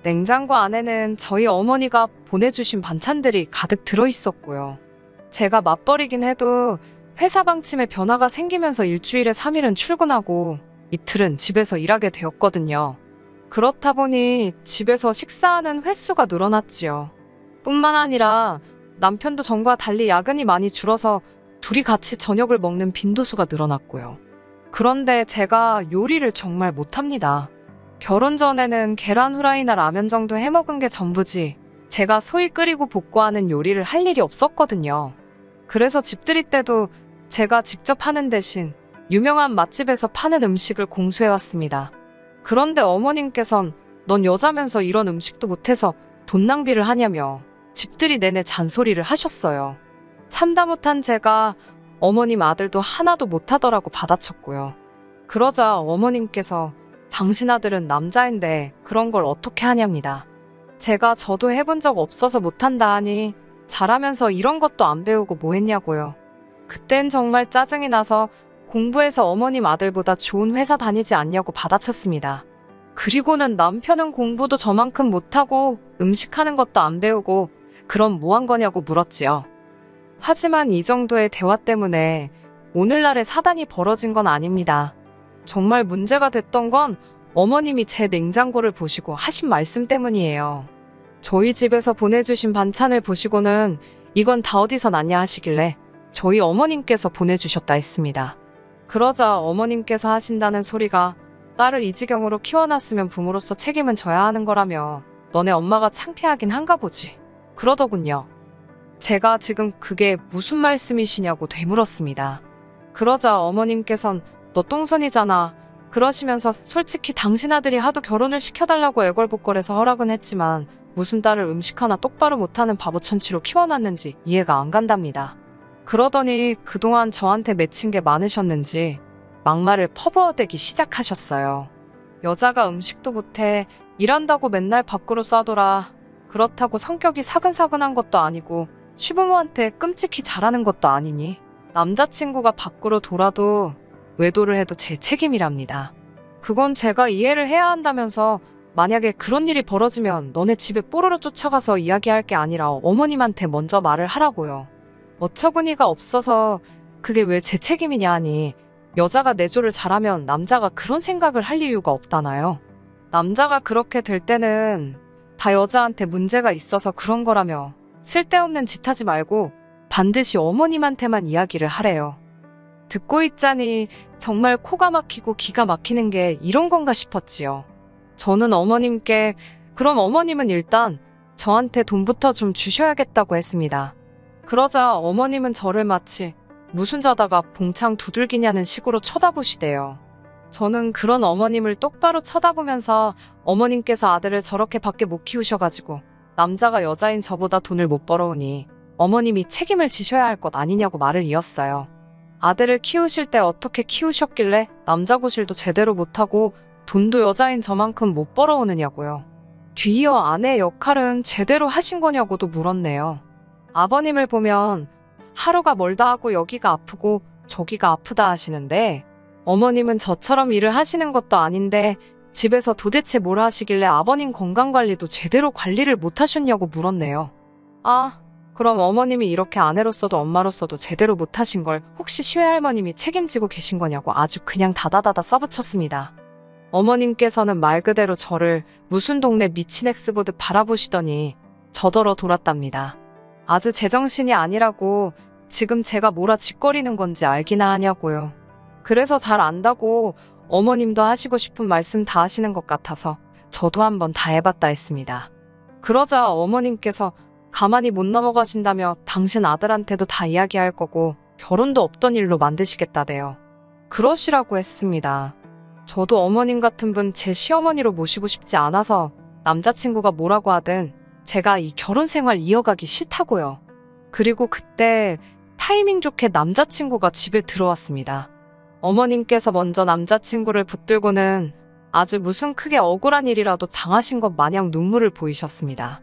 냉장고 안에는 저희 어머니가 보내주신 반찬들이 가득 들어있었고요. 제가 맞벌이긴 해도 회사 방침에 변화가 생기면서 일주일에 3일은 출근하고 이틀은 집에서 일하게 되었거든요. 그렇다 보니 집에서 식사하는 횟수가 늘어났지요. 뿐만 아니라 남편도 전과 달리 야근이 많이 줄어서 둘이 같이 저녁을 먹는 빈도수가 늘어났고요. 그런데 제가 요리를 정말 못합니다. 결혼 전에는 계란 후라이나 라면 정도 해먹은 게 전부지 제가 소위 끓이고 볶고하는 요리를 할 일이 없었거든요. 그래서 집들이 때도 제가 직접 하는 대신 유명한 맛집에서 파는 음식을 공수해왔습니다. 그런데 어머님께선 넌 여자면서 이런 음식도 못해서 돈 낭비를 하냐며 집들이 내내 잔소리를 하셨어요. 참다 못한 제가 어머님 아들도 하나도 못하더라고 받아쳤고요. 그러자 어머님께서 당신 아들은 남자인데 그런 걸 어떻게 하냐입니다. 제가 저도 해본 적 없어서 못한다 하니 잘하면서 이런 것도 안 배우고 뭐 했냐고요. 그땐 정말 짜증이 나서 공부해서 어머님 아들보다 좋은 회사 다니지 않냐고 받아쳤습니다. 그리고는 남편은 공부도 저만큼 못하고 음식하는 것도 안 배우고 그럼 뭐 한 거냐고 물었지요. 하지만 이 정도의 대화 때문에 오늘날의 사단이 벌어진 건 아닙니다. 정말 문제가 됐던 건 어머님이 제 냉장고를 보시고 하신 말씀 때문이에요. 저희 집에서 보내주신 반찬을 보시고는 이건 다 어디서 났냐 하시길래 저희 어머님께서 보내주셨다 했습니다. 그러자 어머님께서 하신다는 소리가 딸을 이 지경으로 키워놨으면 부모로서 책임은 져야 하는 거라며 너네 엄마가 창피하긴 한가 보지. 그러더군요. 제가 지금 그게 무슨 말씀이시냐고 되물었습니다. 그러자 어머님께선 너 똥손이잖아. 그러시면서 솔직히 당신 아들이 하도 결혼을 시켜달라고 애걸복걸해서 허락은 했지만 무슨 딸을 음식 하나 똑바로 못하는 바보천치로 키워놨는지 이해가 안 간답니다. 그러더니 그동안 저한테 맺힌 게 많으셨는지 막말을 퍼부어대기 시작하셨어요. 여자가 음식도 못해 일한다고 맨날 밖으로 쏴돌아. 그렇다고 성격이 사근사근한 것도 아니고 시부모한테 끔찍히 잘하는 것도 아니니 남자친구가 밖으로 돌아도 외도를 해도 제 책임이랍니다. 그건 제가 이해를 해야 한다면서 만약에 그런 일이 벌어지면 너네 집에 뽀로로 쫓아가서 이야기할 게 아니라 어머님한테 먼저 말을 하라고요. 어처구니가 없어서 그게 왜 제 책임이냐 하니 여자가 내조를 잘하면 남자가 그런 생각을 할 이유가 없다나요. 남자가 그렇게 될 때는 다 여자한테 문제가 있어서 그런 거라며 쓸데없는 짓 하지 말고 반드시 어머님한테만 이야기를 하래요. 듣고 있자니 정말 코가 막히고 기가 막히는 게 이런 건가 싶었지요. 저는 어머님께 그럼 어머님은 일단 저한테 돈부터 좀 주셔야겠다고 했습니다. 그러자 어머님은 저를 마치 무슨 자다가 봉창 두들기냐는 식으로 쳐다보시대요. 저는 그런 어머님을 똑바로 쳐다보면서 어머님께서 아들을 저렇게 밖에 못 키우셔가지고 남자가 여자인 저보다 돈을 못 벌어오니 어머님이 책임을 지셔야 할 것 아니냐고 말을 이었어요. 아들을 키우실 때 어떻게 키우셨길래 남자 구실도 제대로 못하고 돈도 여자인 저만큼 못 벌어오느냐고요. 뒤이어 아내의 역할은 제대로 하신 거냐고도 물었네요. 아버님을 보면 하루가 멀다 하고 여기가 아프고 저기가 아프다 하시는데 어머님은 저처럼 일을 하시는 것도 아닌데 집에서 도대체 뭘 하시길래 아버님 건강관리도 제대로 관리를 못 하셨냐고 물었네요. 아, 그럼 어머님이 이렇게 아내로서도 엄마로서도 제대로 못 하신 걸 혹시 시외할머님이 책임지고 계신 거냐고 아주 그냥 다다다다 써붙였습니다. 어머님께서는 말 그대로 저를 무슨 동네 미친 엑스보듯 바라보시더니 저더러 돌았답니다. 아주 제정신이 아니라고 지금 제가 뭐라 짓거리는 건지 알기나 하냐고요. 그래서 잘 안다고 어머님도 하시고 싶은 말씀 다 하시는 것 같아서 저도 한번 다 해봤다 했습니다. 그러자 어머님께서 가만히 못 넘어가신다며 당신 아들한테도 다 이야기할 거고 결혼도 없던 일로 만드시겠다대요. 그러시라고 했습니다. 저도 어머님 같은 분 제 시어머니로 모시고 싶지 않아서 남자친구가 뭐라고 하든 제가 이 결혼 생활 이어가기 싫다고요. 그리고 그때 타이밍 좋게 남자친구가 집에 들어왔습니다. 어머님께서 먼저 남자친구를 붙들고는 아주 무슨 크게 억울한 일이라도 당하신 것 마냥 눈물을 보이셨습니다.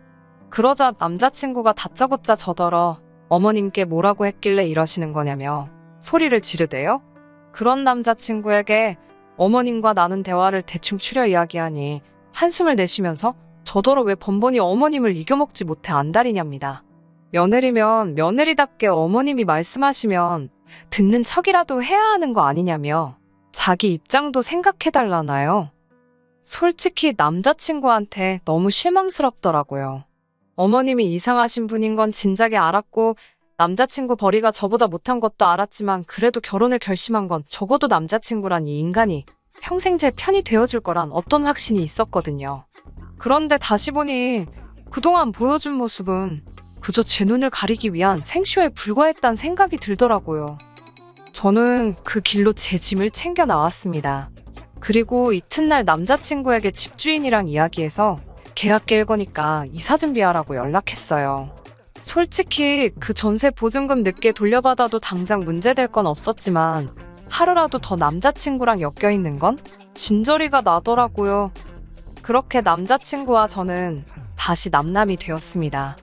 그러자 남자친구가 다짜고짜 저더러 어머님께 뭐라고 했길래 이러시는 거냐며 소리를 지르대요. 그런 남자친구에게 어머님과 나눈 대화를 대충 추려 이야기하니 한숨을 내쉬면서 저더러 왜 번번이 어머님을 이겨먹지 못해 안달이냐입니다. 며느리면 며느리답게 어머님이 말씀하시면 듣는 척이라도 해야 하는 거 아니냐며 자기 입장도 생각해달라나요. 솔직히 남자친구한테 너무 실망스럽더라고요. 어머님이 이상하신 분인 건 진작에 알았고 남자친구 벌이가 저보다 못한 것도 알았지만 그래도 결혼을 결심한 건 적어도 남자친구란 이 인간이 평생 제 편이 되어줄 거란 어떤 확신이 있었거든요. 그런데 다시 보니 그동안 보여준 모습은 그저 제 눈을 가리기 위한 생쇼에 불과했다는 생각이 들더라고요. 저는 그 길로 제 짐을 챙겨 나왔습니다. 그리고 이튿날 남자친구에게 집주인이랑 이야기해서 계약 깰 거니까 이사 준비하라고 연락했어요. 솔직히 그 전세 보증금 늦게 돌려받아도 당장 문제될 건 없었지만 하루라도 더 남자친구랑 엮여있는 건 진저리가 나더라고요. 그렇게 남자친구와 저는 다시 남남이 되었습니다.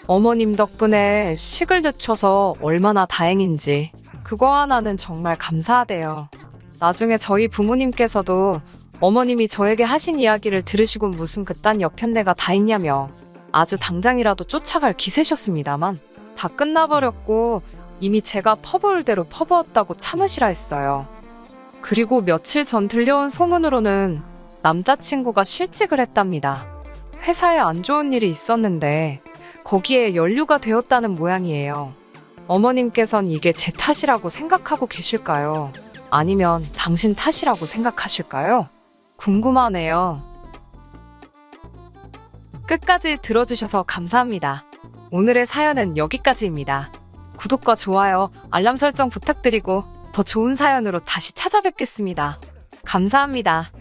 어머님 덕분에 식을 늦춰서 얼마나 다행인지 그거 하나는 정말 감사하대요. 나중에 저희 부모님께서도 어머님이 저에게 하신 이야기를 들으시고 무슨 그딴 여편네가 다 있냐며 아주 당장이라도 쫓아갈 기세셨습니다만 다 끝나버렸고 이미 제가 퍼부을 대로 퍼부었다고 참으시라 했어요. 그리고 며칠 전 들려온 소문으로는 남자친구가 실직을 했답니다. 회사에 안 좋은 일이 있었는데 거기에 연루가 되었다는 모양이에요. 어머님께선 이게 제 탓이라고 생각하고 계실까요? 아니면 당신 탓이라고 생각하실까요? 궁금하네요. 끝까지 들어주셔서 감사합니다. 오늘의 사연은 여기까지입니다. 구독과 좋아요, 알람 설정 부탁드리고 더 좋은 사연으로 다시 찾아뵙겠습니다. 감사합니다.